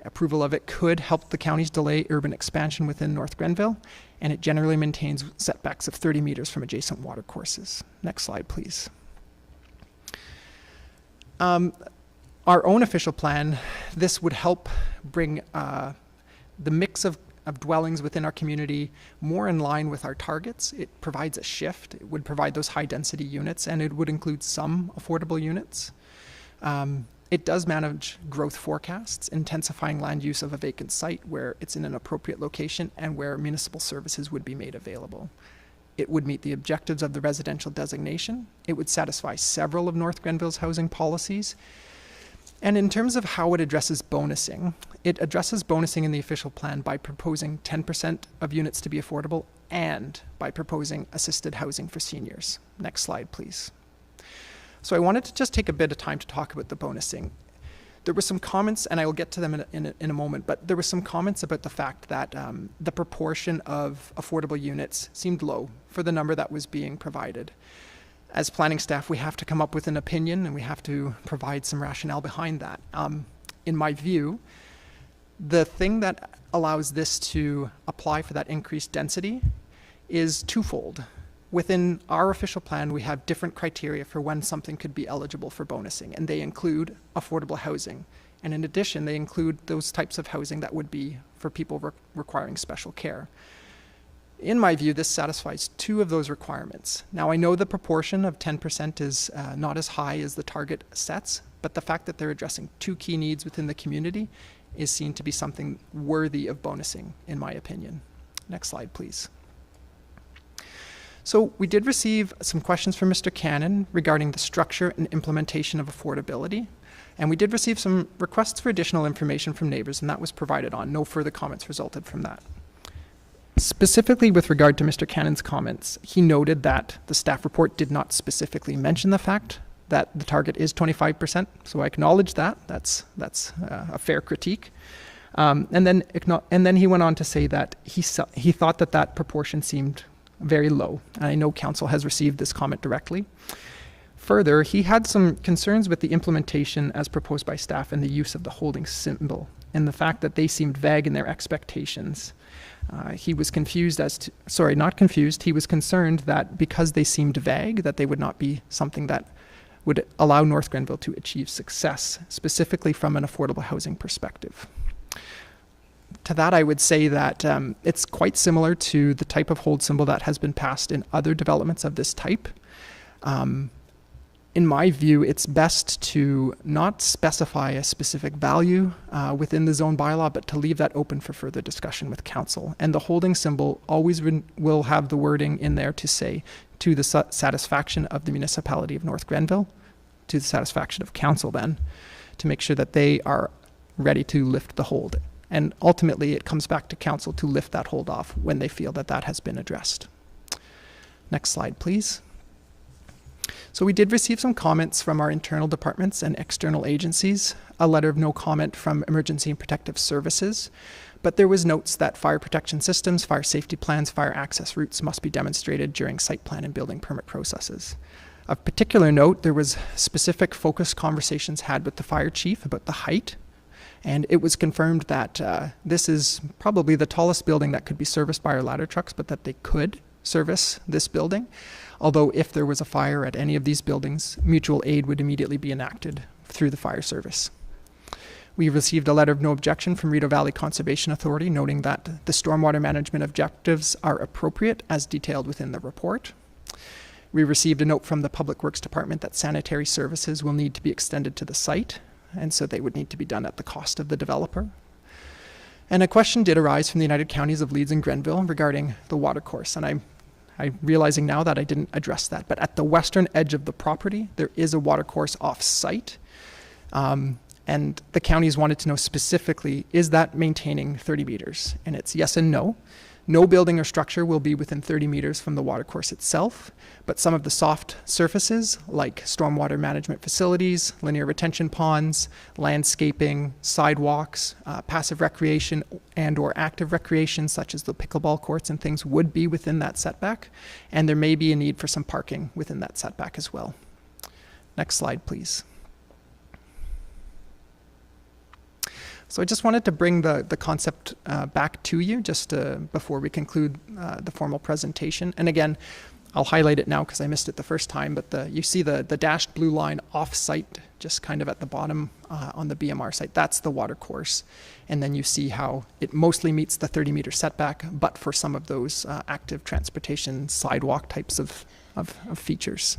Approval of it could help the counties delay urban expansion within North Grenville, and it generally maintains setbacks of 30 meters from adjacent watercourses. Next slide, please. Our own official plan, this would help bring the mix of dwellings within our community more in line with our targets. It provides a shift. It would provide those high density units, and it would include some affordable units. It does manage growth forecasts, intensifying land use of a vacant site where it's in an appropriate location and where municipal services would be made available. It would meet the objectives of the residential designation. It would satisfy several of North Grenville's housing policies. And in terms of how it addresses bonusing, it addresses bonusing in the official plan by proposing 10% of units to be affordable and by proposing assisted housing for seniors. Next slide, please. So I wanted to just take a bit of time to talk about the bonusing. There were some comments, and I will get to them in a moment, but there were some comments about the fact that the proportion of affordable units seemed low for the number that was being provided. As planning staff, we have to come up with an opinion and we have to provide some rationale behind that. In my view, the thing that allows this to apply for that increased density is twofold. Within our official plan, we have different criteria for when something could be eligible for bonusing, and they include affordable housing. And in addition, they include those types of housing that would be for people requiring special care. In my view, this satisfies two of those requirements. Now, I know the proportion of 10% is not as high as the target sets, but the fact that they're addressing two key needs within the community is seen to be something worthy of bonusing, in my opinion. Next slide, please. So we did receive some questions from Mr. Cannon regarding the structure and implementation of affordability. And we did receive some requests for additional information from neighbors, and that was provided on. No further comments resulted from that. Specifically with regard to Mr. Cannon's comments, he noted that the staff report did not specifically mention the fact that the target is 25%, so I acknowledge that. That's a fair critique. And then he went on to say that he thought that proportion seemed very low, and I know council has received this comment directly. Further, he had some concerns with the implementation as proposed by staff and the use of the holding symbol and the fact that they seemed vague in their expectations. He was confused he was concerned that because they seemed vague, that they would not be something that would allow North Grenville to achieve success, specifically from an affordable housing perspective. To that, I would say that it's quite similar to the type of hold symbol that has been passed in other developments of this type. In my view, it's best to not specify a specific value within the zone bylaw, but to leave that open for further discussion with council. And the holding symbol always will have the wording in there to say, to the satisfaction of the municipality of North Grenville, to the satisfaction of council then, to make sure that they are ready to lift the hold. And ultimately, it comes back to council to lift that hold off when they feel that that has been addressed. Next slide, please. So we did receive some comments from our internal departments and external agencies, a letter of no comment from Emergency and Protective Services, but there was notes that fire protection systems, fire safety plans, fire access routes must be demonstrated during site plan and building permit processes. Of particular note, there was specific focused conversations had with the fire chief about the height And it was confirmed that this is probably the tallest building that could be serviced by our ladder trucks, but that they could service this building. Although if there was a fire at any of these buildings, mutual aid would immediately be enacted through the fire service. We received a letter of no objection from Rideau Valley Conservation Authority noting that the stormwater management objectives are appropriate as detailed within the report. We received a note from the Public Works Department that sanitary services will need to be extended to the site, and so they would need to be done at the cost of the developer. And a question did arise from the United Counties of Leeds and Grenville regarding the watercourse, and I'm realizing now that I didn't address that, but at the western edge of the property, there is a watercourse off-site. And the counties wanted to know specifically, is that maintaining 30 meters? And it's yes and no. No building or structure will be within 30 meters from the watercourse itself, but some of the soft surfaces, like stormwater management facilities, linear retention ponds, landscaping, sidewalks, passive recreation and or active recreation, such as the pickleball courts and things, would be within that setback. And there may be a need for some parking within that setback as well. Next slide, please. So I just wanted to bring the concept back to you just before we conclude the formal presentation. And again, I'll highlight it now because I missed it the first time, but you see the dashed blue line off-site, just kind of at the bottom on the BMR site. That's the watercourse. And then you see how it mostly meets the 30-meter setback, but for some of those active transportation sidewalk types of features.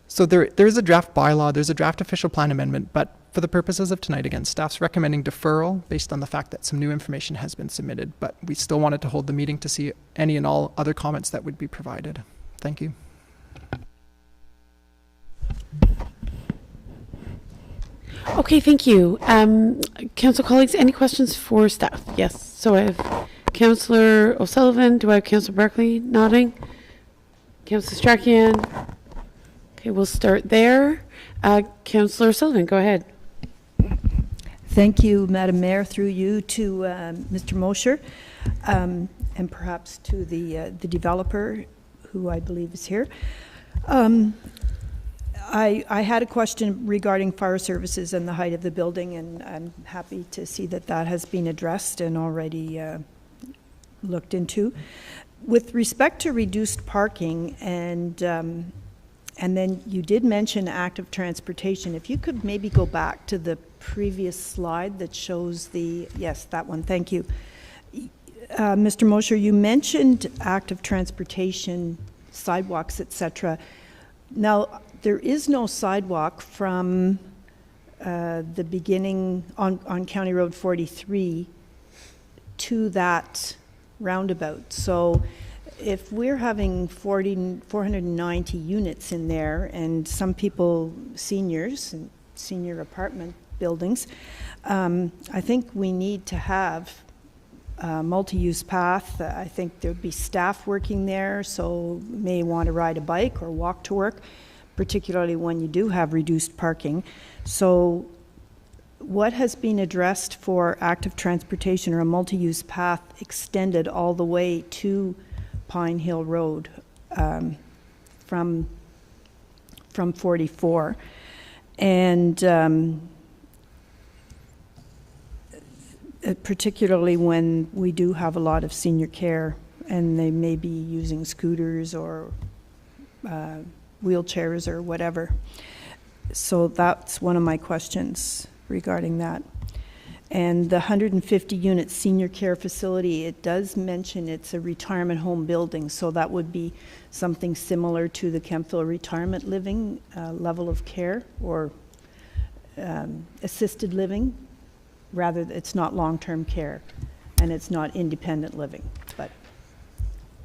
So there is a draft bylaw, there's a draft official plan amendment, but for the purposes of tonight, again, staff's recommending deferral based on the fact that some new information has been submitted, but we still wanted to hold the meeting to see any and all other comments that would be provided. Thank you. Okay, thank you. Council colleagues, any questions for staff? Yes. So I have Councillor O'Sullivan. Do I have Councillor Barkley nodding? Councillor Strachan? Okay, we'll start there. Councillor O'Sullivan, go ahead. Thank you, Madam Mayor, through you to Mr. Mosher, and perhaps to the developer, who I believe is here. I had a question regarding fire services and the height of the building, and I'm happy to see that that has been addressed and already looked into. With respect to reduced parking and then you did mention active transportation. If you could maybe go back to the previous slide that shows yes, that one, thank you. Mr. Mosher, you mentioned active transportation, sidewalks, etc. Now, there is no sidewalk from the beginning on County Road 43 to that roundabout. So if we're having 490 units in there, and some people, seniors and senior apartment buildings, I think we need to have a multi-use path. I think there'd be staff working there, so may want to ride a bike or walk to work, particularly when you do have reduced parking. So what has been addressed for active transportation or a multi-use path extended all the way to Pine Hill Road from 44, and particularly when we do have a lot of senior care and they may be using scooters or wheelchairs or whatever. So that's one of my questions regarding that. And the 150 unit senior care facility, it does mention it's a retirement home building, so that would be something similar to the Kemptville retirement living level of care, or assisted living. Rather, it's not long-term care and it's not independent living. But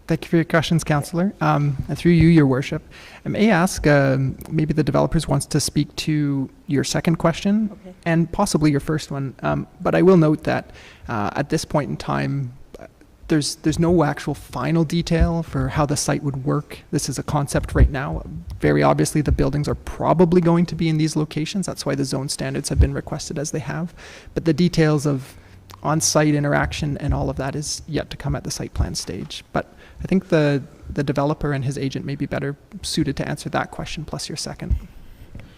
Thank you for your questions, Councillor. And through you, Your Worship, I may ask maybe the developers wants to speak to your second question, okay, and possibly your first one. But I will note that at this point in time, there's no actual final detail for how the site would work. This is a concept right now. Very obviously, the buildings are probably going to be in these locations. That's why the zone standards have been requested as they have. But the details of on-site interaction and all of that is yet to come at the site plan stage. But I think the developer and his agent may be better suited to answer that question plus your second.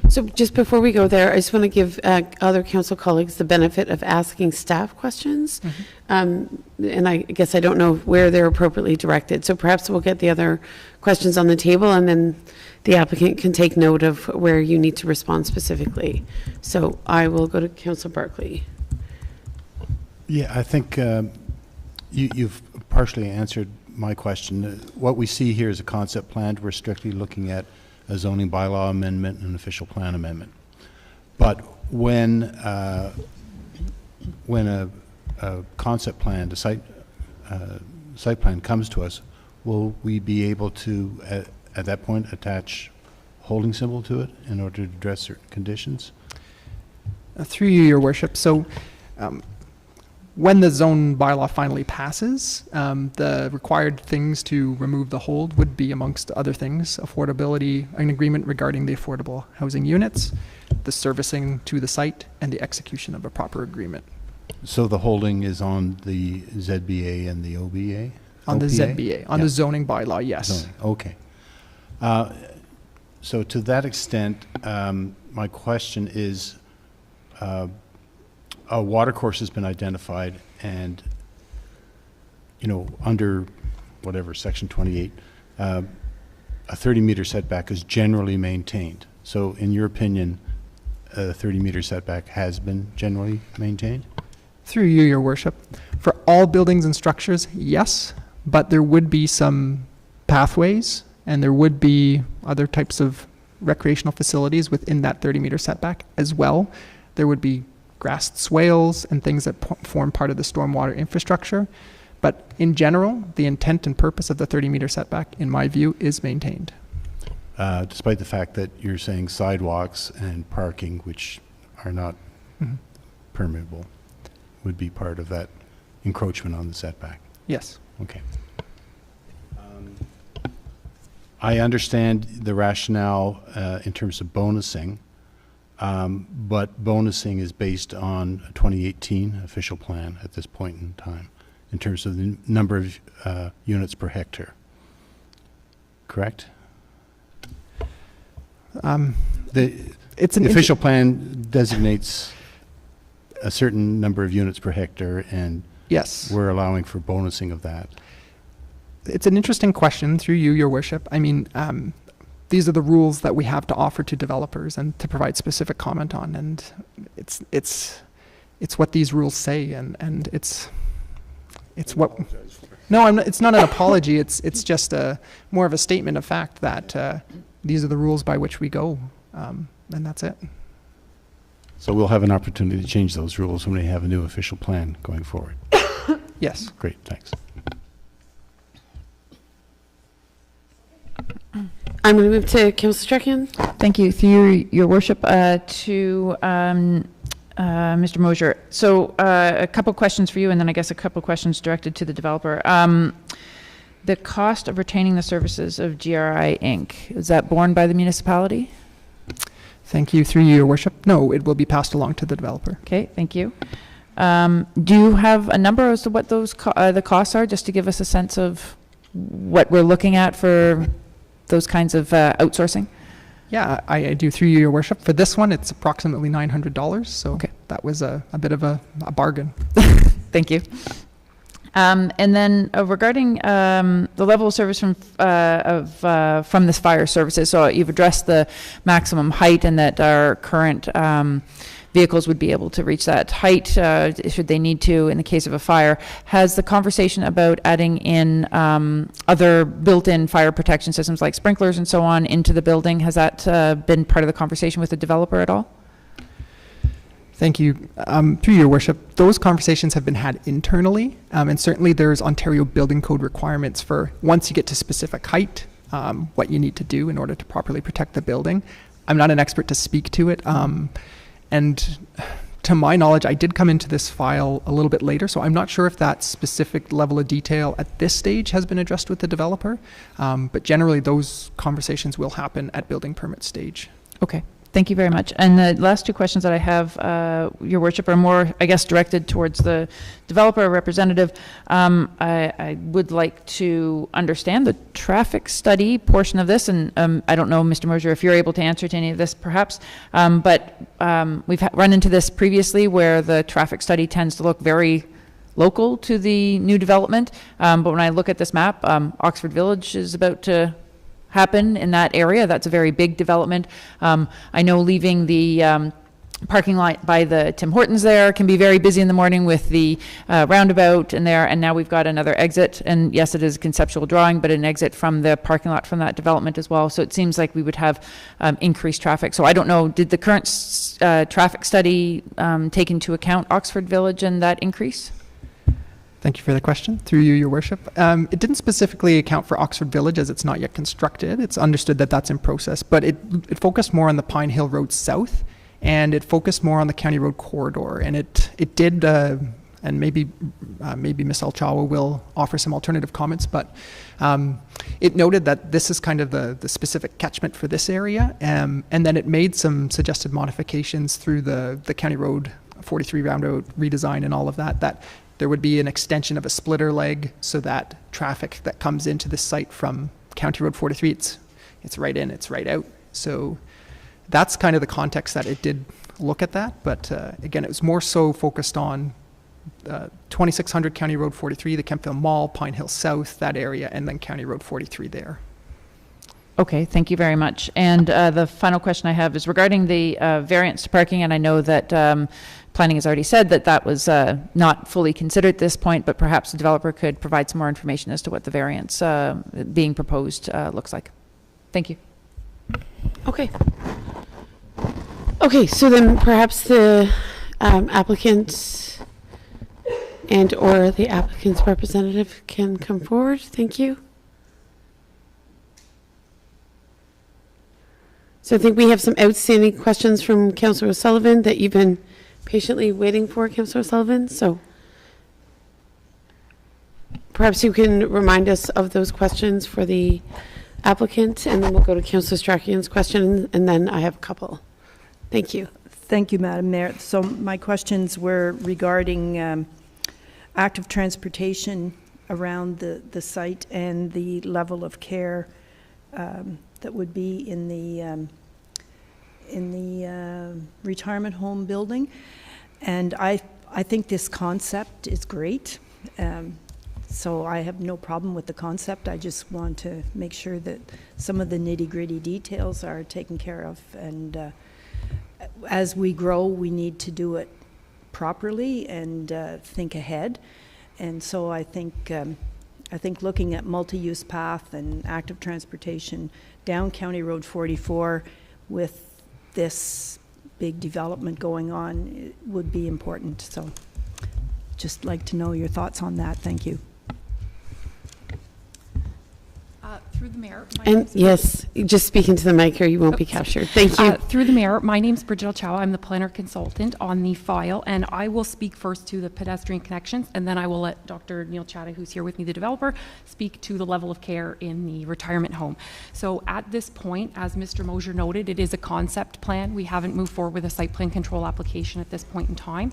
So just before we go there, I just want to give other council colleagues the benefit of asking staff questions. And I guess I don't know where they're appropriately directed. So perhaps we'll get the other questions on the table, and then the applicant can take note of where you need to respond specifically. So I will go to Councillor Barclay. Yeah, I think you've partially answered my question. What we see here is a concept plan. We're strictly looking at a zoning bylaw amendment and an official plan amendment. But when a concept plan, the site plan comes to us, will we be able to, at that point, attach holding symbol to it in order to address certain conditions? Through you, Your Worship. So when the zone bylaw finally passes, the required things to remove the hold would be, amongst other things, affordability, an agreement regarding the affordable housing units, the servicing to the site, and the execution of a proper agreement. So the holding is on the ZBA and the OBA? On the OPA? ZBA, on Yeah. the zoning bylaw, yes. Zoning, okay. So to that extent, my question is, a water course has been identified, and, under whatever, section 28, a 30-meter setback is generally maintained. So in your opinion, a 30-meter setback has been generally maintained? Through you, Your Worship. For all buildings and structures, yes, but there would be some pathways, and there would be other types of recreational facilities within that 30-meter setback as well. There would be grassed swales and things that form part of the stormwater infrastructure. But in general, the intent and purpose of the 30-meter setback, in my view, is maintained. Despite the fact that you're saying sidewalks and parking, which are not permeable, would be part of that encroachment on the setback. Yes. Okay. I understand the rationale in terms of bonusing, but bonusing is based on a 2018 official plan at this point in time, in terms of the number of units per hectare. Correct? The official plan designates a certain number of units per hectare, and Yes. we're allowing for bonusing of that. It's an interesting question, through you, Your Worship. I mean, these are the rules that we have to offer to developers and to provide specific comment on, and it's what these rules say, and it's what. No, it's not an apology. It's just more of a statement of fact that these are the rules by which we go, and that's it. So we'll have an opportunity to change those rules when we have a new official plan going forward. Yes. Great, thanks. I'm going to move to Councillor Strachan. Thank you. Through your worship, to Mr. Mosier. So a couple questions for you, and then I guess a couple questions directed to the developer. The cost of retaining the services of GRI Inc., is that borne by the municipality? Thank you, through you, Your Worship. No, it will be passed along to the developer. Okay, thank you. Do you have a number as to what those the costs are, just to give us a sense of what we're looking at for those kinds of outsourcing? Yeah, I do, through you, Your Worship. For this one, it's approximately $900, so Okay. that was a bit of a bargain. Thank you. And then regarding the level of service from this fire services, so you've addressed the maximum height and that our current vehicles would be able to reach that height should they need to in the case of a fire. Has the conversation about adding in other built-in fire protection systems like sprinklers and so on into the building, has that been part of the conversation with the developer at all? Thank you. Through your worship, those conversations have been had internally, and certainly there's Ontario Building Code requirements for once you get to specific height, what you need to do in order to properly protect the building. I'm not an expert to speak to it, and to my knowledge, I did come into this file a little bit later, so I'm not sure if that specific level of detail at this stage has been addressed with the developer, but generally those conversations will happen at building permit stage. Okay, Thank you very much. And the last two questions that I have, Your Worship, are more, I guess, directed towards the developer or representative. I would like to understand the traffic study portion of this, and I don't know, Mr. Mosier, if you're able to answer to any of this, perhaps. But we've run into this previously where the traffic study tends to look very local to the new development. But when I look at this map, Oxford Village is about to happen in that area. That's a very big development. I know leaving the parking lot by the Tim Hortons there can be very busy in the morning with the roundabout in there, and now we've got another exit, and yes, it is a conceptual drawing, but an exit from the parking lot from that development as well. So it seems like we would have increased traffic. So I don't know, did the current traffic study take into account Oxford Village and that increase? Thank you for the question. Through you, Your Worship. It didn't specifically account for Oxford Village as it's not yet constructed. It's understood that that's in process, but it focused more on the Pine Hill Road South, and it focused more on the County Road corridor. And it did, and maybe Ms. Alchawa will offer some alternative comments, but it noted that this is kind of the specific catchment for this area, and then it made some suggested modifications through the County Road 43 roundabout redesign and all of that, that there would be an extension of a splitter leg so that traffic that comes into the site from County Road 43, it's right in, it's right out. So that's kind of the context that it did look at that. But again, it was more so focused on 2600 County Road 43, the Kemptville Mall, Pine Hill South, that area, and then County Road 43 there. Okay, thank you very much. And the final question I have is regarding the variance to parking, and I know that planning has already said that that was not fully considered at this point, but perhaps the developer could provide some more information as to what the variance being proposed looks like. Thank you. Okay. Okay, so then perhaps the applicant and or the applicant's representative can come forward. Thank you. So I think we have some outstanding questions from Councillor O'Sullivan that you've been patiently waiting for, Councillor O'Sullivan. So perhaps you can remind us of those questions for the applicant, and then we'll go to Councillor Strachan's question, and then I have a couple. Thank you. Thank you, Madam Mayor. So my questions were regarding active transportation around the site and the level of care that would be in the retirement home building. And I think this concept is great. So I have no problem with the concept. I just want to make sure that some of the nitty-gritty details are taken care of. And as we grow, we need to do it properly and think ahead. And so I think looking at multi-use path and active transportation down County Road 44 with this big development going on would be important. So just like to know your thoughts on that. Thank you. Through the mayor. And yes, just speaking to the mic or you won't be captured. Thank you. Through the mayor, my name's Bridget Alchawa. I'm the planner consultant on the file, and I will speak first to the pedestrian connections, and then I will let Dr. Neil Chatta, who's here with me, the developer, speak to the level of care in the retirement home. So at this point, as Mr. Mosier noted, it is a concept plan. We haven't moved forward with a site plan control application at this point in time.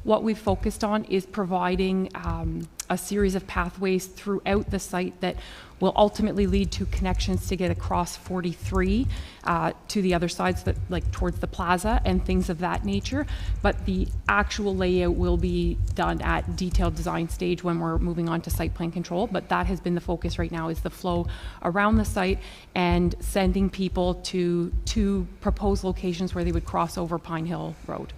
What we've focused on is providing a series of pathways throughout the site that will ultimately lead to connections to get across 43 to the other sides, that like towards the plaza and things of that nature. But the actual layout will be done at detailed design stage when we're moving on to site plan control. But that has been the focus right now, is the flow around the site and sending people to two proposed locations where they would cross over Pine Hill Road.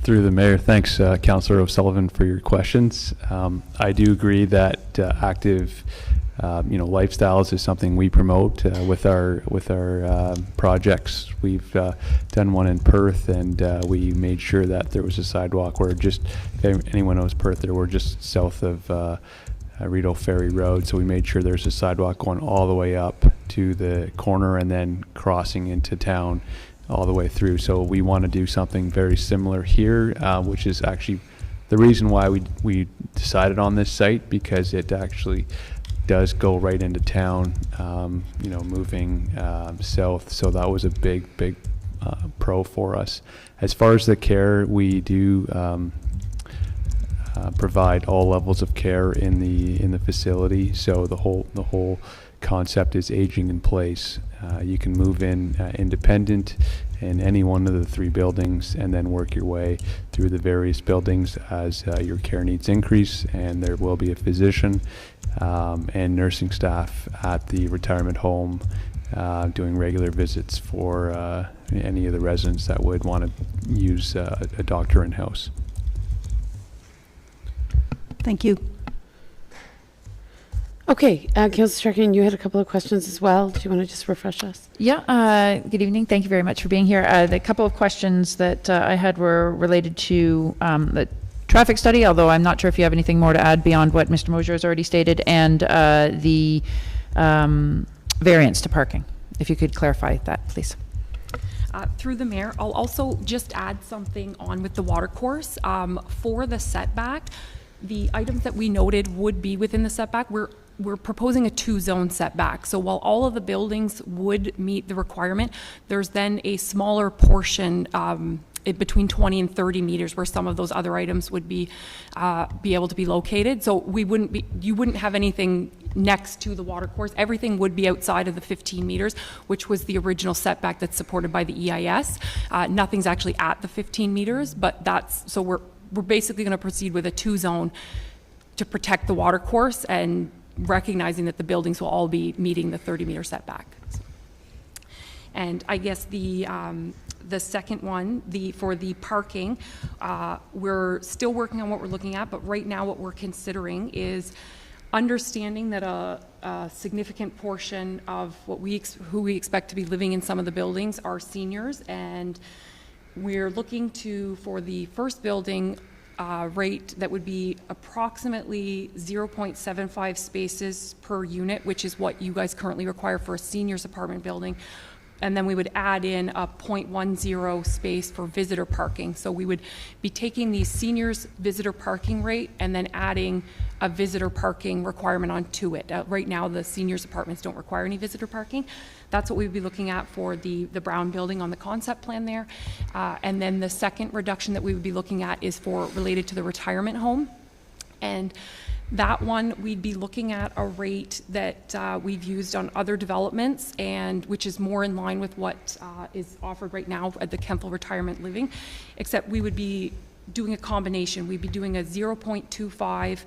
Through the mayor, thanks, Councillor O'Sullivan, for your questions. I do agree that active, lifestyles is something we promote with our projects. We've done one in Perth, and we made sure that there was a sidewalk where just, if anyone knows Perth, there we're just south of Rideau Ferry Road, so we made sure there's a sidewalk going all the way up to the corner and then crossing into town all the way through. So we want to do something very similar here, which is actually the reason why we decided on this site, because it actually does go right into town, you know, moving south. So that was a big pro for us. As far as the care, we do provide all levels of care in the facility. So the whole concept is aging in place. You can move in independent in any one of the 3 buildings and then work your way through the various buildings as your care needs increase, and there will be a physician and nursing staff at the retirement home doing regular visits for any of the residents that would want to use a doctor in-house. Thank you. Okay, Councillor Strachan, you had a couple of questions as well. Do you want to just refresh us? Yeah, good evening. Thank you very much for being here. The couple of questions that I had were related to the traffic study, although I'm not sure if you have anything more to add beyond what Mr. Mosier has already stated, and the variance to parking. If you could clarify that, please. Through the mayor, I'll also just add something on with the water course. For the setback, the items that we noted would be within the setback. We're proposing a 2-zone setback. So while all of the buildings would meet the requirement, there's then a smaller portion between 20 and 30 meters where some of those other items would be able to be located. So you wouldn't have anything next to the water course. Everything would be outside of the 15 meters, which was the original setback that's supported by the EIS. Nothing's actually at the 15 meters, but so we're basically going to proceed with a 2-zone to protect the water course and recognizing that the buildings will all be meeting the 30-meter setback. And I guess the second one, for the parking, we're still working on what we're looking at, but right now what we're considering is understanding that a significant portion of who we expect to be living in some of the buildings are seniors, and we're looking for the first building rate that would be approximately 0.75 spaces per unit, which is what you guys currently require for a seniors apartment building. And then we would add in a 0.10 space for visitor parking. So we would be taking the seniors visitor parking rate and then adding a visitor parking requirement onto it. Right now, the seniors apartments don't require any visitor parking. That's what we would be looking at for the Brown building on the concept plan there. And then the second reduction that we would be looking at is related to the retirement home. And that one, we'd be looking at a rate that we've used on other developments, and which is more in line with what is offered right now at the Kemptville Retirement Living, except we would be doing a combination. We'd be doing a 0.25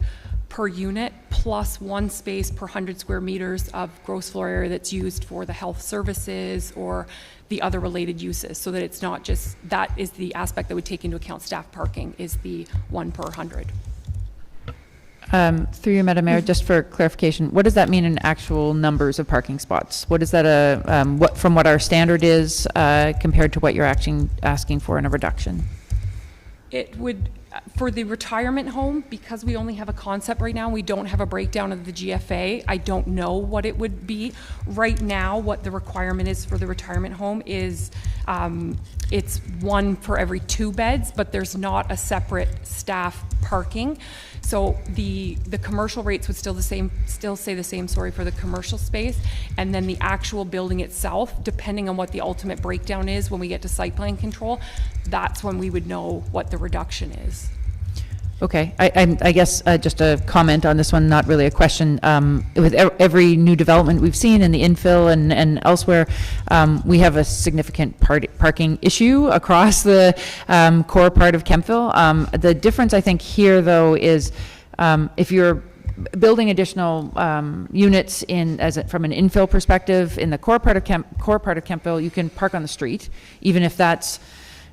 per unit plus 1 space per 100 square meters of gross floor area that's used for the health services or the other related uses, so that it's not just, that is the aspect that would take into account staff parking, is the 1 per 100. Through you, Madam Mayor, just for clarification, what does that mean in actual numbers of parking spots? What is that from what our standard is compared to what you're actually asking for in a reduction? It would, for the retirement home, because we only have a concept right now, we don't have a breakdown of the GFA. I don't know what it would be. Right now, what the requirement is for the retirement home is it's 1 for every 2 beds, but there's not a separate staff parking. So the commercial rates would still say the same, sorry, for the commercial space, and then the actual building itself, depending on what the ultimate breakdown is when we get to site plan control, that's when we would know what the reduction is. Okay, I guess just a comment on this one, not really a question. With every new development we've seen in the infill and elsewhere, we have a significant parking issue across the core part of Kemptville. The difference, I think, here, though, is if you're building additional units from an infill perspective in the core part of Kemptville, you can park on the street, even if that's,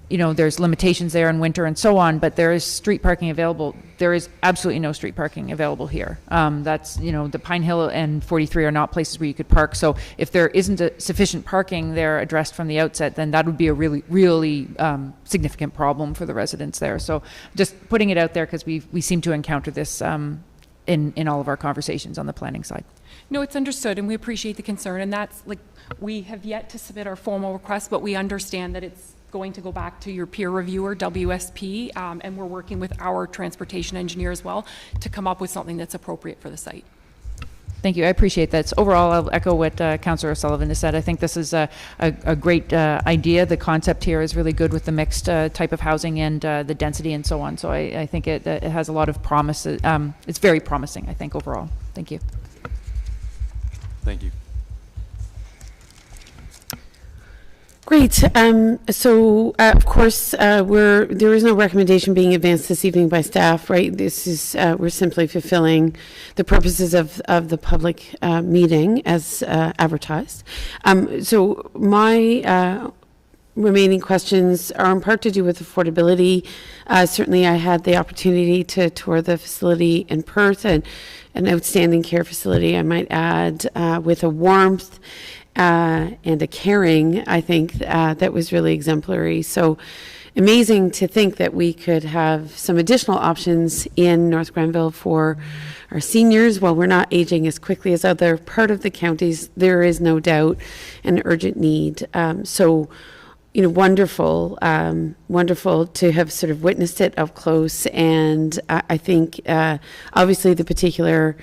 there's limitations there in winter and so on, but there is street parking available. There is absolutely no street parking available here. That's, the Pine Hill and 43 are not places where you could park. So if there isn't sufficient parking there addressed from the outset, then that would be a really, really significant problem for the residents there. So just putting it out there, because we seem to encounter this in all of our conversations on the planning side. No, it's understood, and we appreciate the concern, and that's, we have yet to submit our formal request, but we understand that it's going to go back to your peer reviewer, WSP, and we're working with our transportation engineer as well to come up with something that's appropriate for the site. Thank you. I appreciate that. So overall, I'll echo what Councillor O'Sullivan has said. I think this is a great idea. The concept here is really good with the mixed type of housing and the density and so on. So I think it has a lot of promise. It's very promising, I think, overall. Thank you. Thank you. Great. So, of course, there is no recommendation being advanced this evening by staff, right? This is, we're simply fulfilling the purposes of the public meeting as advertised. So my remaining questions are in part to do with affordability. Certainly, I had the opportunity to tour the facility in Perth, and an outstanding care facility, I might add, with a warmth and a caring, I think, that was really exemplary. So amazing to think that we could have some additional options in North Grenville for our seniors. While we're not aging as quickly as other part of the counties, there is no doubt an urgent need. So, you know, wonderful to have sort of witnessed it up close. And I think, obviously, the particular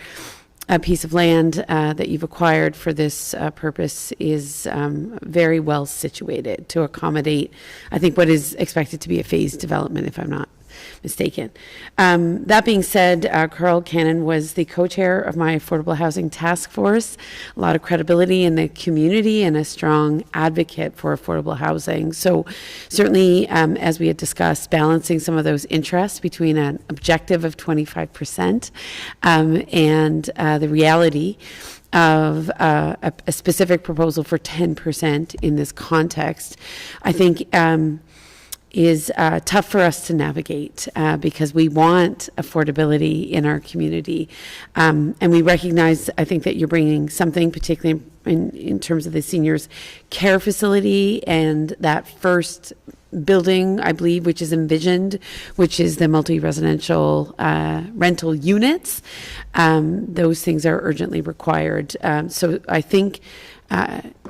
piece of land that you've acquired for this purpose is very well situated to accommodate, I think, what is expected to be a phased development, if I'm not mistaken. That being said, Carl Cannon was the co-chair of my Affordable Housing Task Force, a lot of credibility in the community and a strong advocate for affordable housing. So certainly, as we had discussed, balancing some of those interests between an objective of 25% and the reality of a specific proposal for 10% in this context, I think is tough for us to navigate because we want affordability in our community. And we recognize, I think, that you're bringing something, particularly in terms of the seniors care facility and that first building, I believe, which is envisioned, which is the multi-residential rental units. Those things are urgently required. So I think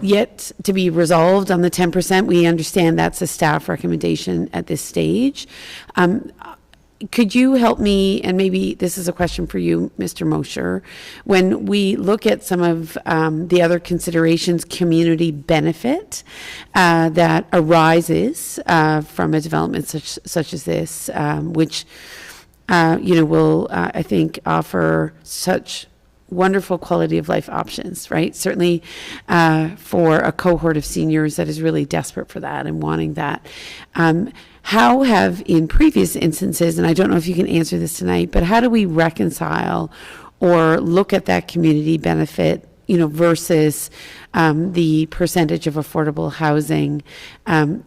yet to be resolved on the 10%. We understand that's a staff recommendation at this stage. Could you help me, and maybe this is a question for you, Mr. Mosher, when we look at some of the other considerations, community benefit that arises from a development such as this, which will, I think, offer such wonderful quality of life options, right? Certainly for a cohort of seniors that is really desperate for that and wanting that. How have, in previous instances, and I don't know if you can answer this tonight, but how do we reconcile or look at that community benefit, versus the percentage of affordable housing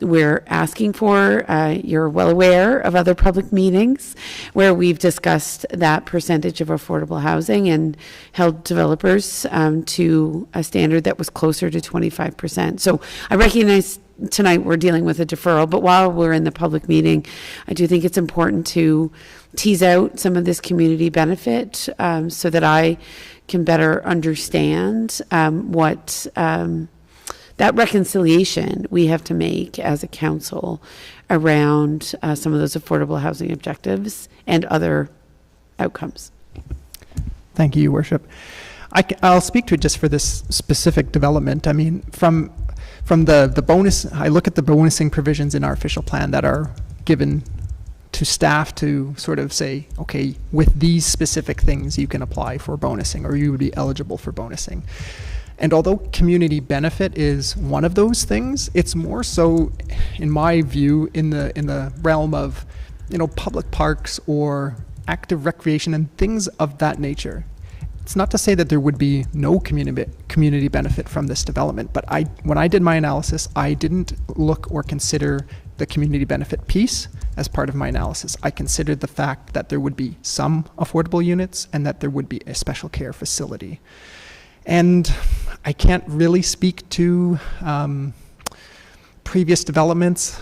we're asking for? You're well aware of other public meetings where we've discussed that percentage of affordable housing and held developers to a standard that was closer to 25%. So I recognize tonight we're dealing with a deferral, but while we're in the public meeting, I do think it's important to tease out some of this community benefit so that I can better understand what that reconciliation we have to make as a council around some of those affordable housing objectives and other outcomes. Thank you, Your Worship. I'll speak to it just for this specific development. I mean, from the bonus, I look at the bonusing provisions in our official plan that are given to staff to sort of say, okay, with these specific things you can apply for bonusing, or you would be eligible for bonusing. And although community benefit is one of those things, it's more so, in my view, in the realm of, public parks or active recreation and things of that nature. It's not to say that there would be no community benefit from this development, but when I did my analysis, I didn't look or consider the community benefit piece as part of my analysis. I considered the fact that there would be some affordable units and that there would be a special care facility. And I can't really speak to previous developments.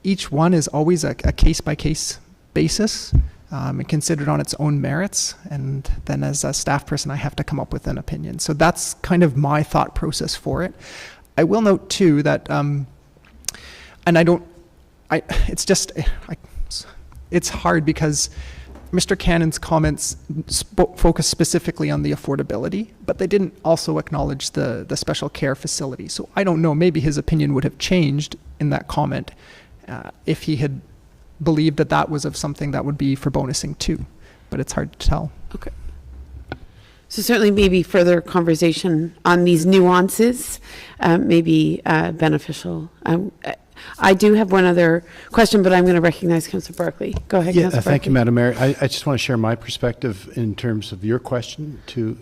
Each one is always a case-by-case basis and considered on its own merits. And then as a staff person, I have to come up with an opinion. So that's kind of my thought process for it. I will note too that, it's hard because Mr. Cannon's comments focus specifically on the affordability, but they didn't also acknowledge the special care facility. So I don't know, maybe his opinion would have changed in that comment if he had believed that that was of something that would be for bonusing too, but it's hard to tell. Okay. So certainly maybe further conversation on these nuances may be beneficial. I do have one other question, but I'm going to recognize Councillor Barkley. Go ahead, Councillor Barkley. Thank you, Madam Mayor. I just want to share my perspective in terms of your question to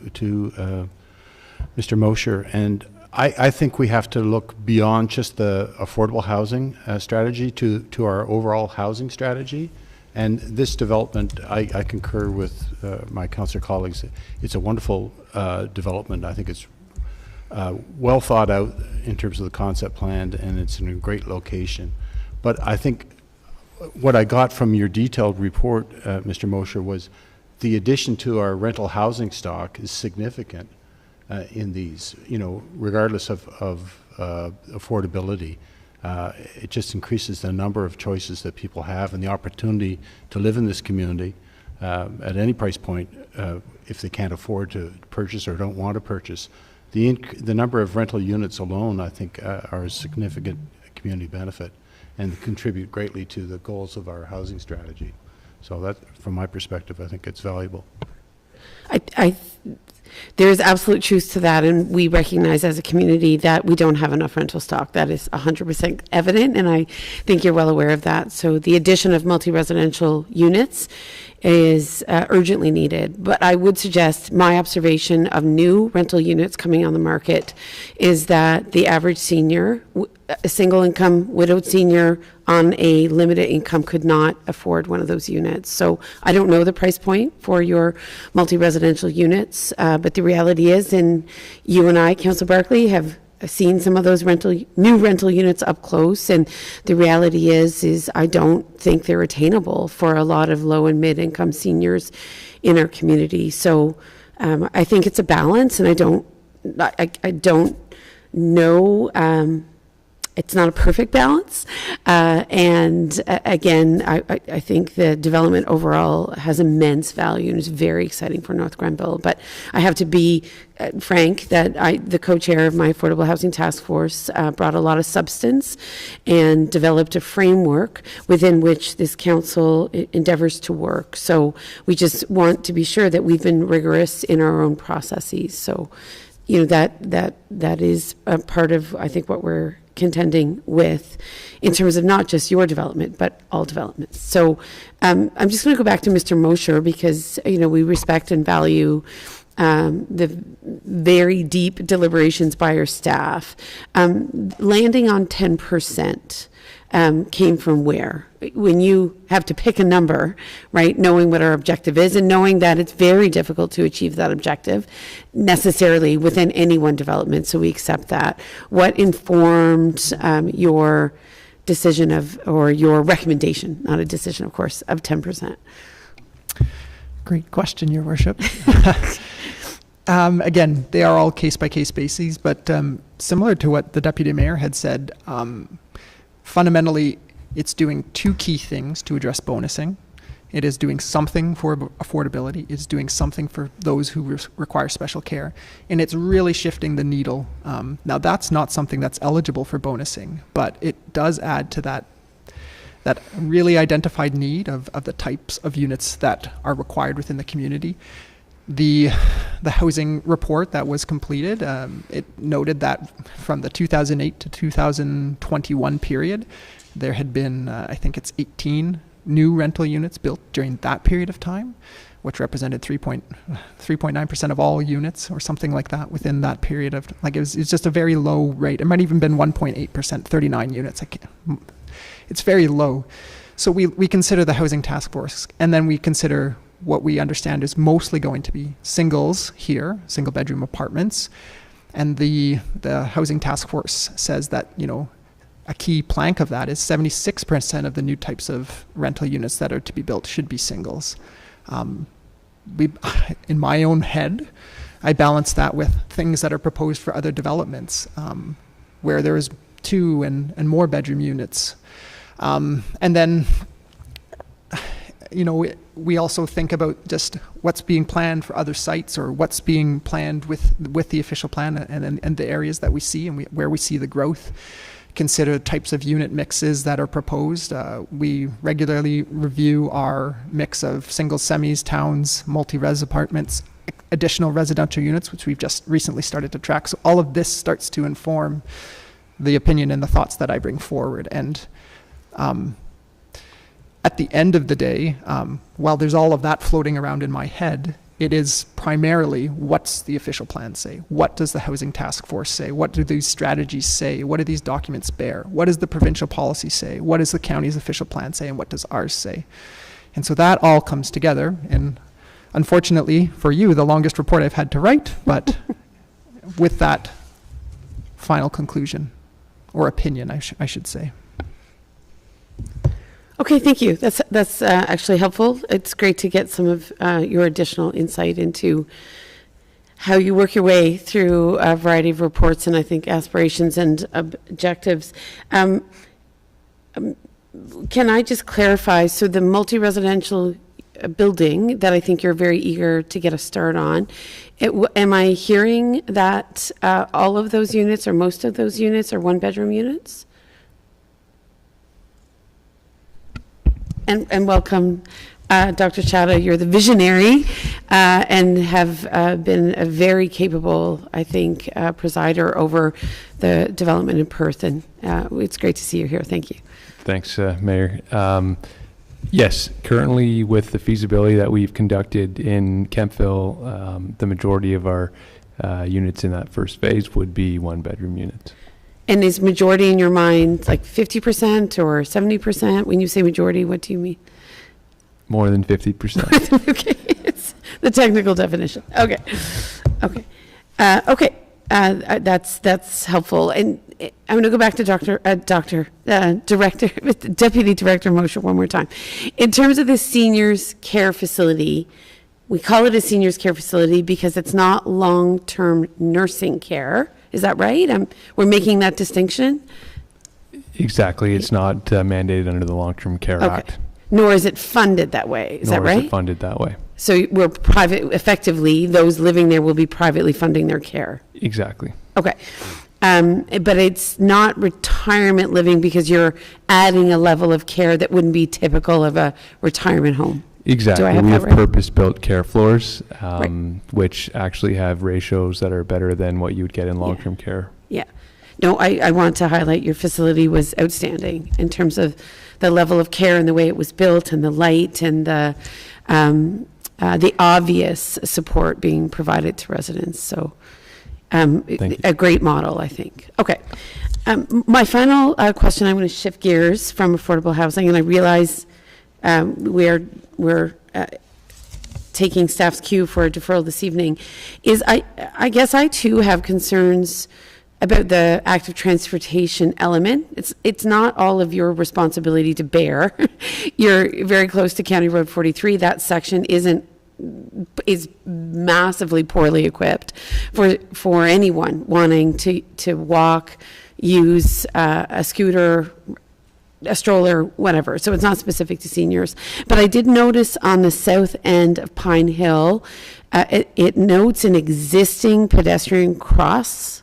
Mr. Mosher. And I think we have to look beyond just the affordable housing strategy to our overall housing strategy. And this development, I concur with my councillor colleagues. It's a wonderful development. I think it's well thought out in terms of the concept plan, and it's in a great location. But I think what I got from your detailed report, Mr. Mosher, was the addition to our rental housing stock is significant in these, regardless of affordability. It just increases the number of choices that people have and the opportunity to live in this community at any price point if they can't afford to purchase or don't want to purchase. The number of rental units alone, I think, are a significant community benefit and contribute greatly to the goals of our housing strategy. So that, from my perspective, I think it's valuable. There is absolute truth to that, and we recognize as a community that we don't have enough rental stock. That is 100% evident, and I think you're well aware of that. So the addition of multi-residential units is urgently needed. But I would suggest my observation of new rental units coming on the market is that the average senior, a single income widowed senior on a limited income, could not afford one of those units. So I don't know the price point for your multi-residential units, but the reality is, and you and I, Councillor Barkley, have seen some of those new rental units up close, and the reality is I don't think they're attainable for a lot of low and mid income seniors in our community. So I think it's a balance, and I don't know. It's not a perfect balance. And again, I think the development overall has immense value and is very exciting for North Grenville. But I have to be frank that the co-chair of my Affordable Housing Task Force brought a lot of substance and developed a framework within which this council endeavors to work. So we just want to be sure that we've been rigorous in our own processes. So, that is a part of, I think, what we're contending with in terms of not just your development, but all developments. So I'm just going to go back to Mr. Mosher because, we respect and value the very deep deliberations by our staff. Landing on 10% came from where? When you have to pick a number, right, knowing what our objective is and knowing that it's very difficult to achieve that objective necessarily within any one development, so we accept that. What informed your decision or your recommendation, not a decision, of course, of 10%? Great question, Your Worship. Again, they are all case-by-case bases, but similar to what the Deputy Mayor had said, fundamentally, it's doing two key things to address bonusing. It is doing something for affordability. It's doing something for those who require special care. And it's really shifting the needle. Now, that's not something that's eligible for bonusing, but it does add to that really identified need of the types of units that are required within the community. The housing report that was completed, it noted that from the 2008 to 2021 period, there had been, I think it's 18 new rental units built during that period of time, which represented 3.9% of all units or something like that within that period of, it was just a very low rate. It might even been 1.8%, 39 units. It's very low. So we consider the Housing Task Force, and then we consider what we understand is mostly going to be singles here, single bedroom apartments. And the Housing Task Force says that, a key plank of that is 76% of the new types of rental units that are to be built should be singles. In my own head, I balance that with things that are proposed for other developments, where there is 2 and more bedroom units. And then we also think about just what's being planned for other sites or what's being planned with the official plan and the areas that we see and where we see the growth. Consider types of unit mixes that are proposed. We regularly review our mix of single semis, towns, multi-res apartments, additional residential units, which we've just recently started to track. So all of this starts to inform the opinion and the thoughts that I bring forward. And at the end of the day, while there's all of that floating around in my head, it is primarily what's the official plan say? What does the Housing Task Force say? What do these strategies say? What do these documents bear? What does the provincial policy say? What does the county's official plan say? And what does ours say? And so that all comes together. And unfortunately for you, the longest report I've had to write, but with that final conclusion or opinion, I should say. Okay, thank you. That's actually helpful. It's great to get some of your additional insight into how you work your way through a variety of reports and I think aspirations and objectives. Can I just clarify? So the multi-residential building that I think you're very eager to get a start on, am I hearing that all of those units or most of those units are one-bedroom units? And welcome, Dr. Chadha. You're the visionary and have been a very capable, I think, presider over the development in Perth. And it's great to see you here. Thank you. Thanks, Mayor. Yes, currently with the feasibility that we've conducted in Kemptville, the majority of our units in that first phase would be one-bedroom units. And is majority in your mind like 50% or 70%? When you say majority, what do you mean? More than 50%. Okay, it's the technical definition. Okay, okay, okay. That's helpful. And I'm going to go back to Deputy Director Mosher one more time. In terms of the seniors care facility, we call it a seniors care facility because it's not long-term nursing care. Is that right? We're making that distinction? Exactly. It's not mandated under the Long-Term Care Act. Nor is it funded that way. Is that right? Nor is it funded that way. So we're effectively, those living there will be privately funding their care. Exactly. Okay. But it's not retirement living because you're adding a level of care that wouldn't be typical of a retirement home. Exactly. We have right? purpose-built care floors, Right. which actually have ratios that are better than what you would get in long-term care. Yeah. No, I want to highlight your facility was outstanding in terms of the level of care and the way it was built and the light and the obvious support being provided to residents. So a great model, I think. Okay. My final question, I'm going to shift gears from affordable housing, and I realize we're taking staff's cue for a deferral this evening, is I guess I too have concerns about the active transportation element. It's not all of your responsibility to bear. You're very close to County Road 43. That section is massively poorly equipped for anyone wanting to walk, use a scooter, a stroller, whatever. So it's not specific to seniors. But I did notice on the south end of Pine Hill, it notes an existing pedestrian crosswalk.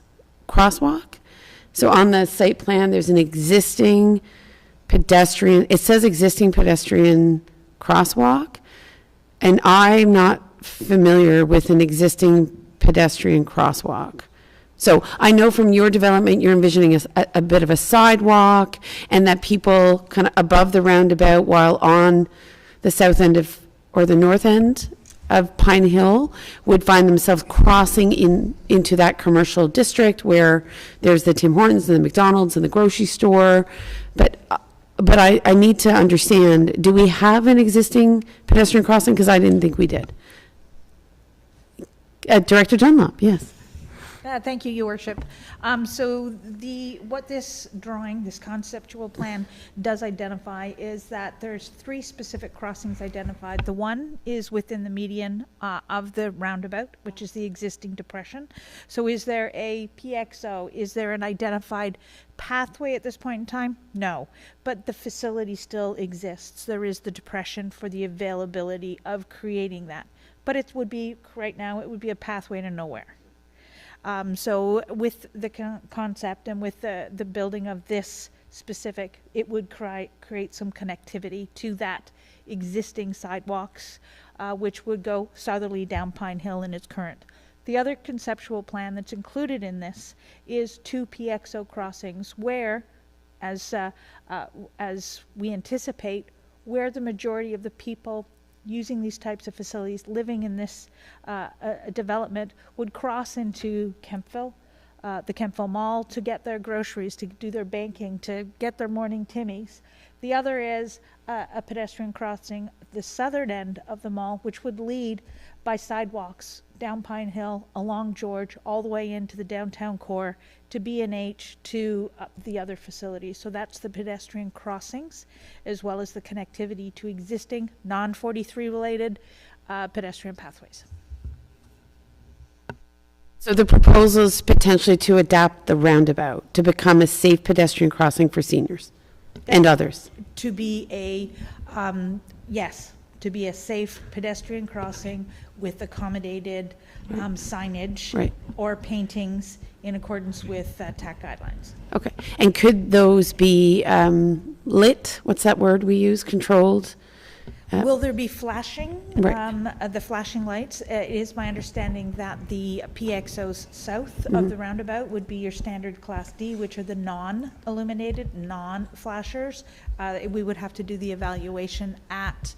So on the site plan, there's an existing pedestrian, it says existing pedestrian crosswalk. And I'm not familiar with an existing pedestrian crosswalk. So I know from your development, you're envisioning a bit of a sidewalk and that people kind of above the roundabout while on the south end or the north end of Pine Hill would find themselves crossing into that commercial district where there's the Tim Hortons and the McDonald's and the grocery store. But I need to understand, do we have an existing pedestrian crossing? Because I didn't think we did. Director Dunlop, yes. Thank you, Your Worship. So what this drawing, this conceptual plan does identify is that there's 3 specific crossings identified. The one is within the median of the roundabout, which is the existing depression. So is there a PXO? Is there an identified pathway at this point in time? No, but the facility still exists. There is the depression for the availability of creating that. But it would be, right now, it would be a pathway to nowhere. So with the concept and with the building of this specific, it would create some connectivity to that existing sidewalks, which would go southerly down Pine Hill in its current. The other conceptual plan that's included in this is 2 PXO crossings where, as we anticipate, where the majority of the people using these types of facilities, living in this development, would cross into Kempville, the Kempville Mall, to get their groceries, to do their banking, to get their morning Timmies. The other is a pedestrian crossing at the southern end of the mall, which would lead by sidewalks down Pine Hill, along George, all the way into the downtown core, to B&H, to the other facilities. So that's the pedestrian crossings, as well as the connectivity to existing non-43 related pedestrian pathways. So the proposal is potentially to adapt the roundabout to become a safe pedestrian crossing for seniors and others. To be a, yes, to be a safe pedestrian crossing with accommodated signage Right. or paintings in accordance with TAC guidelines. Okay. And could those be lit? What's that word we use? Controlled? Will there be flashing? Right. The flashing lights. It is my understanding that the PXOs south of the roundabout would be your standard Class D, which are the non-illuminated, non-flashers. We would have to do the evaluation at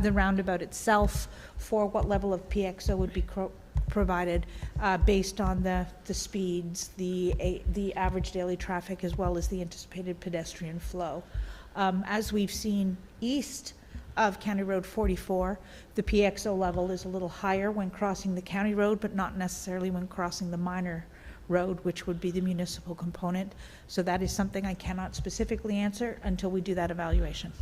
the roundabout itself for what level of PXO would be provided based on the speeds, the average daily traffic, as well as the anticipated pedestrian flow. As we've seen east of County Road 44, the PXO level is a little higher when crossing the county road, but not necessarily when crossing the minor road, which would be the municipal component. So that is something I cannot specifically answer until we do that evaluation.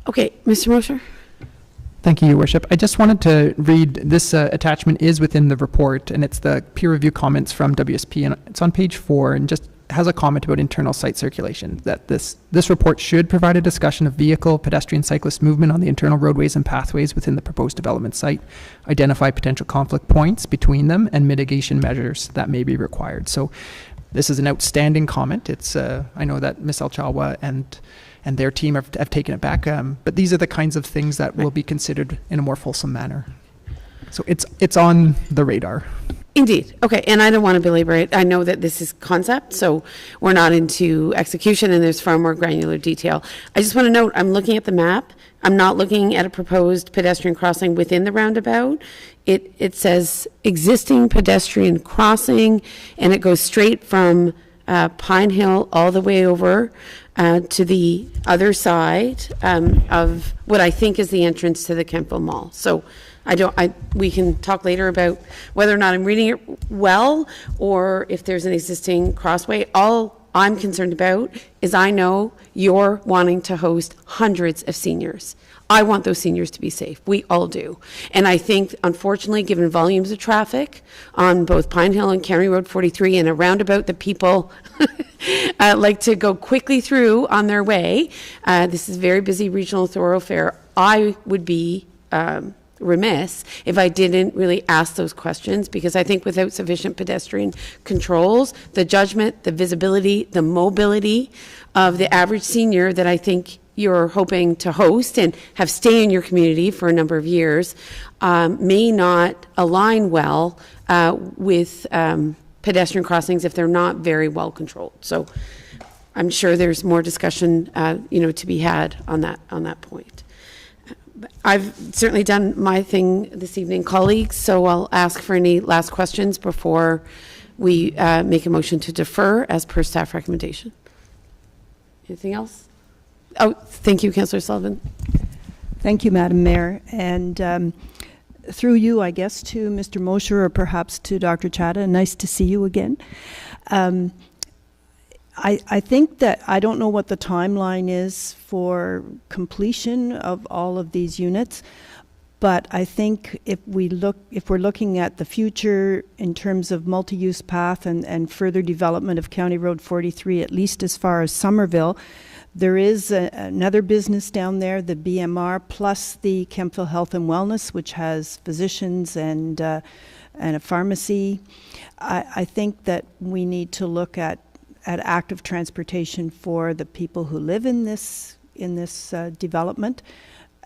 Okay, Mr. Mosher? Thank you, Your Worship. I just wanted to read, this attachment is within the report, and it's the peer review comments from WSP, and it's on page 4, and just has a comment about internal site circulation, that this report should provide a discussion of vehicle, pedestrian, cyclist movement on the internal roadways and pathways within the proposed development site, identify potential conflict points between them, and mitigation measures that may be required. So this is an outstanding comment. It's I know that Ms. Alchawa and their team have taken it back, but these are the kinds of things that will be considered in a more fulsome manner. So it's on the radar. Indeed. Okay. And I don't want to belabor it. I know that this is concept, so we're not into execution, and there's far more granular detail. I just want to note, I'm looking at the map. I'm not looking at a proposed pedestrian crossing within the roundabout. It says existing pedestrian crossing, and it goes straight from Pine Hill all the way over to the other side of what I think is the entrance to the Kempville Mall. So we can talk later about whether or not I'm reading it well, or if there's an existing crossway. All I'm concerned about is I know you're wanting to host hundreds of seniors. I want those seniors to be safe. We all do. And I think, unfortunately, given volumes of traffic on both Pine Hill and County Road 43 and a roundabout that people like to go quickly through on their way, this is a very busy regional thoroughfare. I would be remiss if I didn't really ask those questions, because I think without sufficient pedestrian controls, the judgment, the visibility, the mobility of the average senior that I think you're hoping to host and have stay in your community for a number of years may not align well with pedestrian crossings if they're not very well controlled. So I'm sure there's more discussion to be had on that point. I've certainly done my thing this evening, colleagues, so I'll ask for any last questions before we make a motion to defer as per staff recommendation. Anything else? Oh, thank you, Councillor Sullivan. Thank you, Madam Mayor. And through you, I guess, to Mr. Mosher or perhaps to Dr. Chadha. Nice to see you again. I think that I don't know what the timeline is for completion of all of these units, but I think if we're looking at the future in terms of multi-use path and further development of County Road 43, at least as far as Somerville, there is another business down there, the BMR, plus the Kemptville Health and Wellness, which has physicians and a pharmacy. I think that we need to look at active transportation for the people who live in this development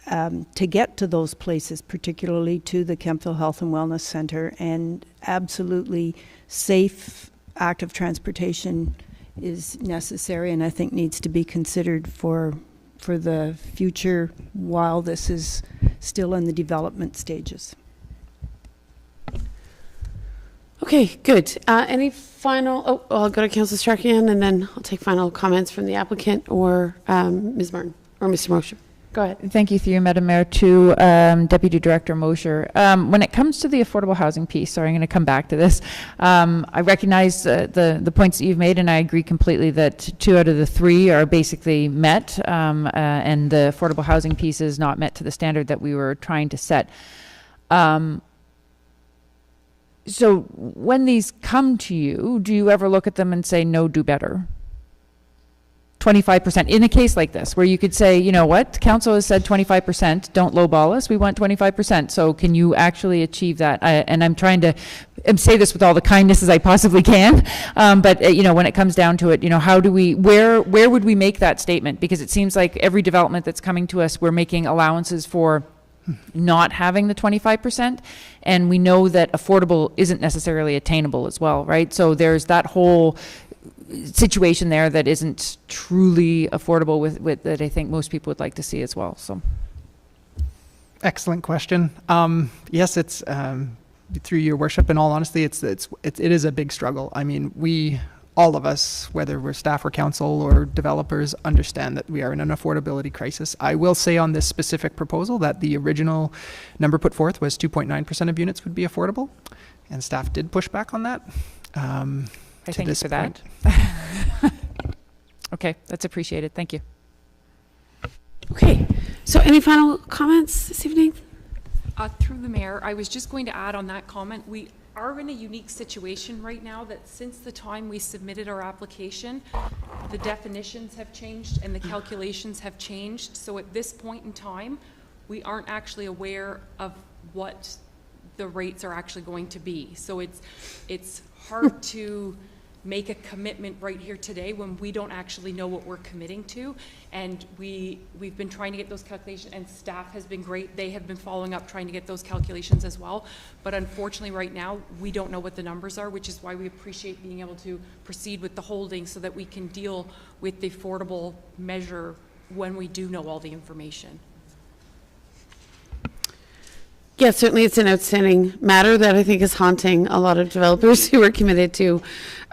to get to those places, particularly to the Kemptville Health and Wellness Center, and absolutely safe active transportation is necessary and I think needs to be considered for the future while this is still in the development stages. Okay, good. Any final, I'll go to Councillor Strachan and then I'll take final comments from the applicant or Ms. Martin or Mr. Mosher. Go ahead. Thank you, through you, Madam Mayor, to Deputy Director Mosher. When it comes to the affordable housing piece, sorry, I'm going to come back to this. I recognize the points that you've made, and I agree completely that 2 out of the 3 are basically met, and the affordable housing piece is not met to the standard that we were trying to set. So when these come to you, do you ever look at them and say, no, do better? 25%, in a case like this, where you could say, you know what, council has said 25%, don't lowball us, we want 25%, so can you actually achieve that? And I'm trying to say this with all the kindness as I possibly can, but you know, when it comes down to it, you know, how do we, where would we make that statement? Because it seems like every development that's coming to us, we're making allowances for not having the 25%, and we know that affordable isn't necessarily attainable as well, right? So there's that whole situation there that isn't truly affordable with that I think most people would like to see as well. So, Excellent question. Yes, it's through your worship. In all honesty, it is a big struggle. I mean, all of us, whether we're staff or council or developers, understand that we are in an affordability crisis. I will say on this specific proposal that the original number put forth was 2.9% of units would be affordable, and staff did push back on that. I thank you for that. Okay, that's appreciated. Thank you. Okay, so any final comments this evening? Through the mayor, I was just going to add on that comment, we are in a unique situation right now that since the time we submitted our application, the definitions have changed and the calculations have changed. So at this point in time, we aren't actually aware of what the rates are actually going to be. So it's hard to make a commitment right here today when we don't actually know what we're committing to. And we've been trying to get those calculations, and staff has been great. They have been following up trying to get those calculations as well. But unfortunately right now, we don't know what the numbers are, which is why we appreciate being able to proceed with the holding so that we can deal with the affordable measure when we do know all the information. Yeah, certainly it's an outstanding matter that I think is haunting a lot of developers who are committed to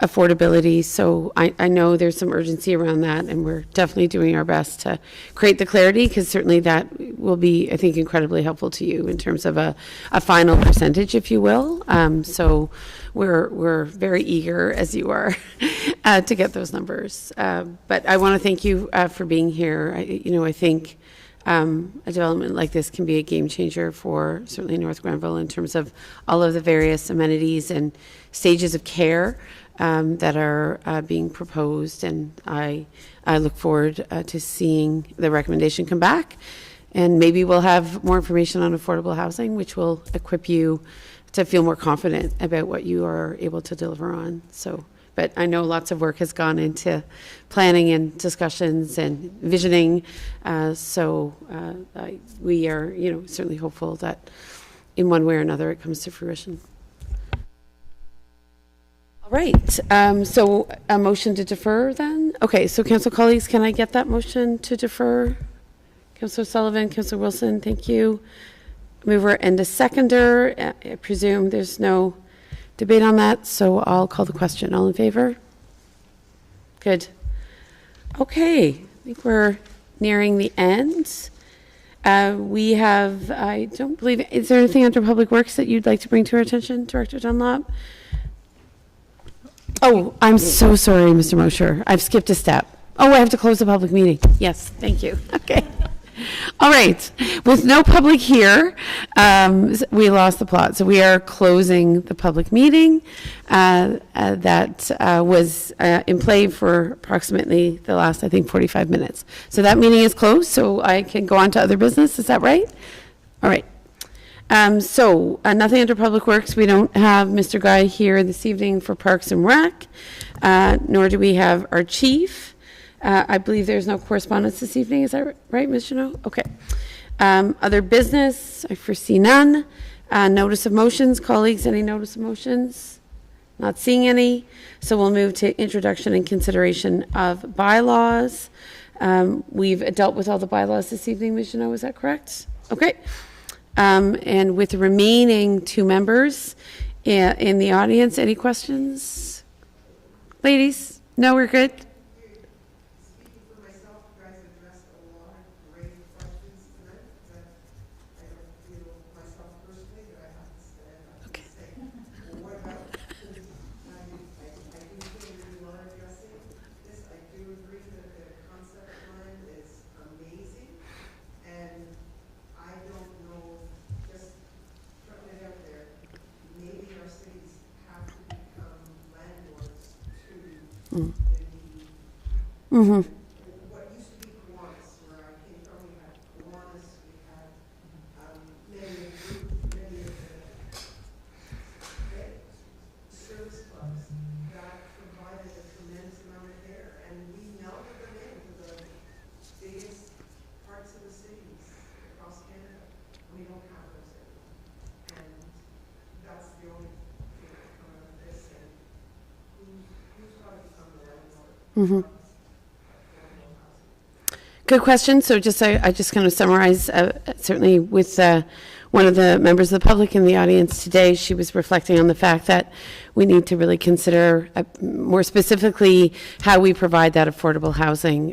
affordability. So I know there's some urgency around that, and we're definitely doing our best to create the clarity, because certainly that will be, I think, incredibly helpful to you in terms of a final percentage, if you will. So we're very eager, as you are, to get those numbers. But I want to thank you for being here. I think a development like this can be a game changer for certainly North Grenville in terms of all of the various amenities and stages of care that are being proposed. And I look forward to seeing the recommendation come back. And maybe we'll have more information on affordable housing, which will equip you to feel more confident about what you are able to deliver on. So, but I know lots of work has gone into planning and discussions and visioning. We are, certainly hopeful that in one way or another it comes to fruition. All right. So a motion to defer then? Okay. So council colleagues, can I get that motion to defer? Councillor Sullivan, Councillor Wilson, thank you. Mover and a seconder. I presume there's no debate on that, so I'll call the question. All in favor? Good. Okay, I think we're nearing the end. We have, I don't believe, is there anything under Public Works that you'd like to bring to our attention, Director Dunlop? Oh, I'm so sorry, Mr. Mosher. I've skipped a step. Oh, I have to close the public meeting. Yes, thank you. Okay. All right. With no public here, we lost the plot. So we are closing the public meeting that was in play for approximately the last, I think, 45 minutes. So that meeting is closed, so I can go on to other business. Is that right? All right. So nothing under Public Works. We don't have Mr. Guy here this evening for Parks and Rec, nor do we have our chief. I believe there's no correspondence this evening. Is that right, Ms. Janot? Okay. Other business, I foresee none. Notice of motions, colleagues, any notice of motions? Not seeing any. So we'll move to introduction and consideration of bylaws. We've dealt with all the bylaws this evening, Ms. Janot, is that correct? Okay. And with the remaining two members in the audience, any questions? Ladies? No, we're good? Mm-hmm. What used to be Kiwanis, where I came from, we had Kiwanis, we had many of the service clubs that provided a tremendous amount of care, and we melded them into the biggest parts of the cities across Canada. We don't have those anymore, and that's the only thing that come out of this. And who's got to become the landlord? Mm-hmm. Good question. So I just kind of summarize, certainly with one of the members of the public in the audience today, she was reflecting on the fact that we need to really consider more specifically how we provide that affordable housing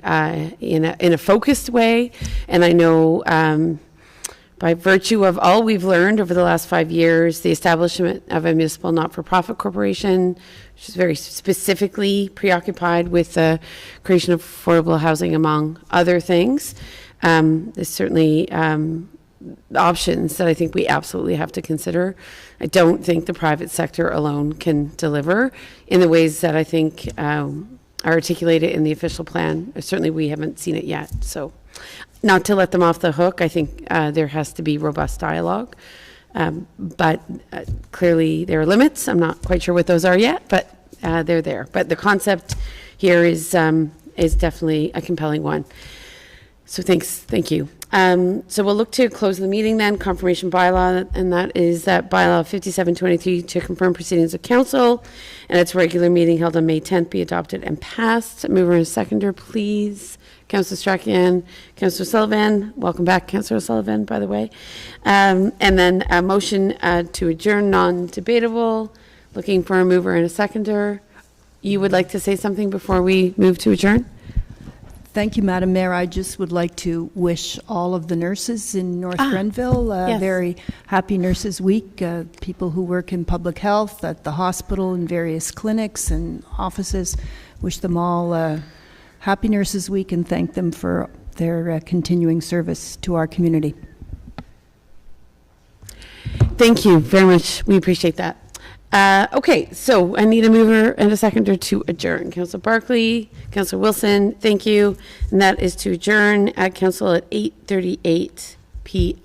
in a focused way. And I know by virtue of all we've learned over the last 5 years, the establishment of a municipal not-for-profit corporation, which is very specifically preoccupied with the creation of affordable housing, among other things. There's certainly options that I think we absolutely have to consider. I don't think the private sector alone can deliver in the ways that I think are articulated in the official plan. Certainly we haven't seen it yet. So not to let them off the hook, I think there has to be robust dialogue. But clearly there are limits. I'm not quite sure what those are yet, but they're there. But the concept here is definitely a compelling one. So thank you. So we'll look to close the meeting then, confirmation bylaw, and that is that bylaw 5723 to confirm proceedings of council and its regular meeting held on May 10th be adopted and passed. Mover and seconder, please. Councillor Strachan, Councillor Sullivan, welcome back, Councillor Sullivan, by the way. And then a motion to adjourn, non-debatable. Looking for a mover and a seconder. You would like to say something before we move to adjourn? Thank you, Madam Mayor. I just would like to wish all of the nurses in North Grenville a yes. very happy Nurses Week. People who work in public health, at the hospital, in various clinics and offices, wish them all a happy Nurses Week and thank them for their continuing service to our community. Thank you very much. We appreciate that. Okay, so I need a mover and a seconder to adjourn. Councillor Barkley, Councillor Wilson, thank you. And that is to adjourn at council at 8:38 p.m.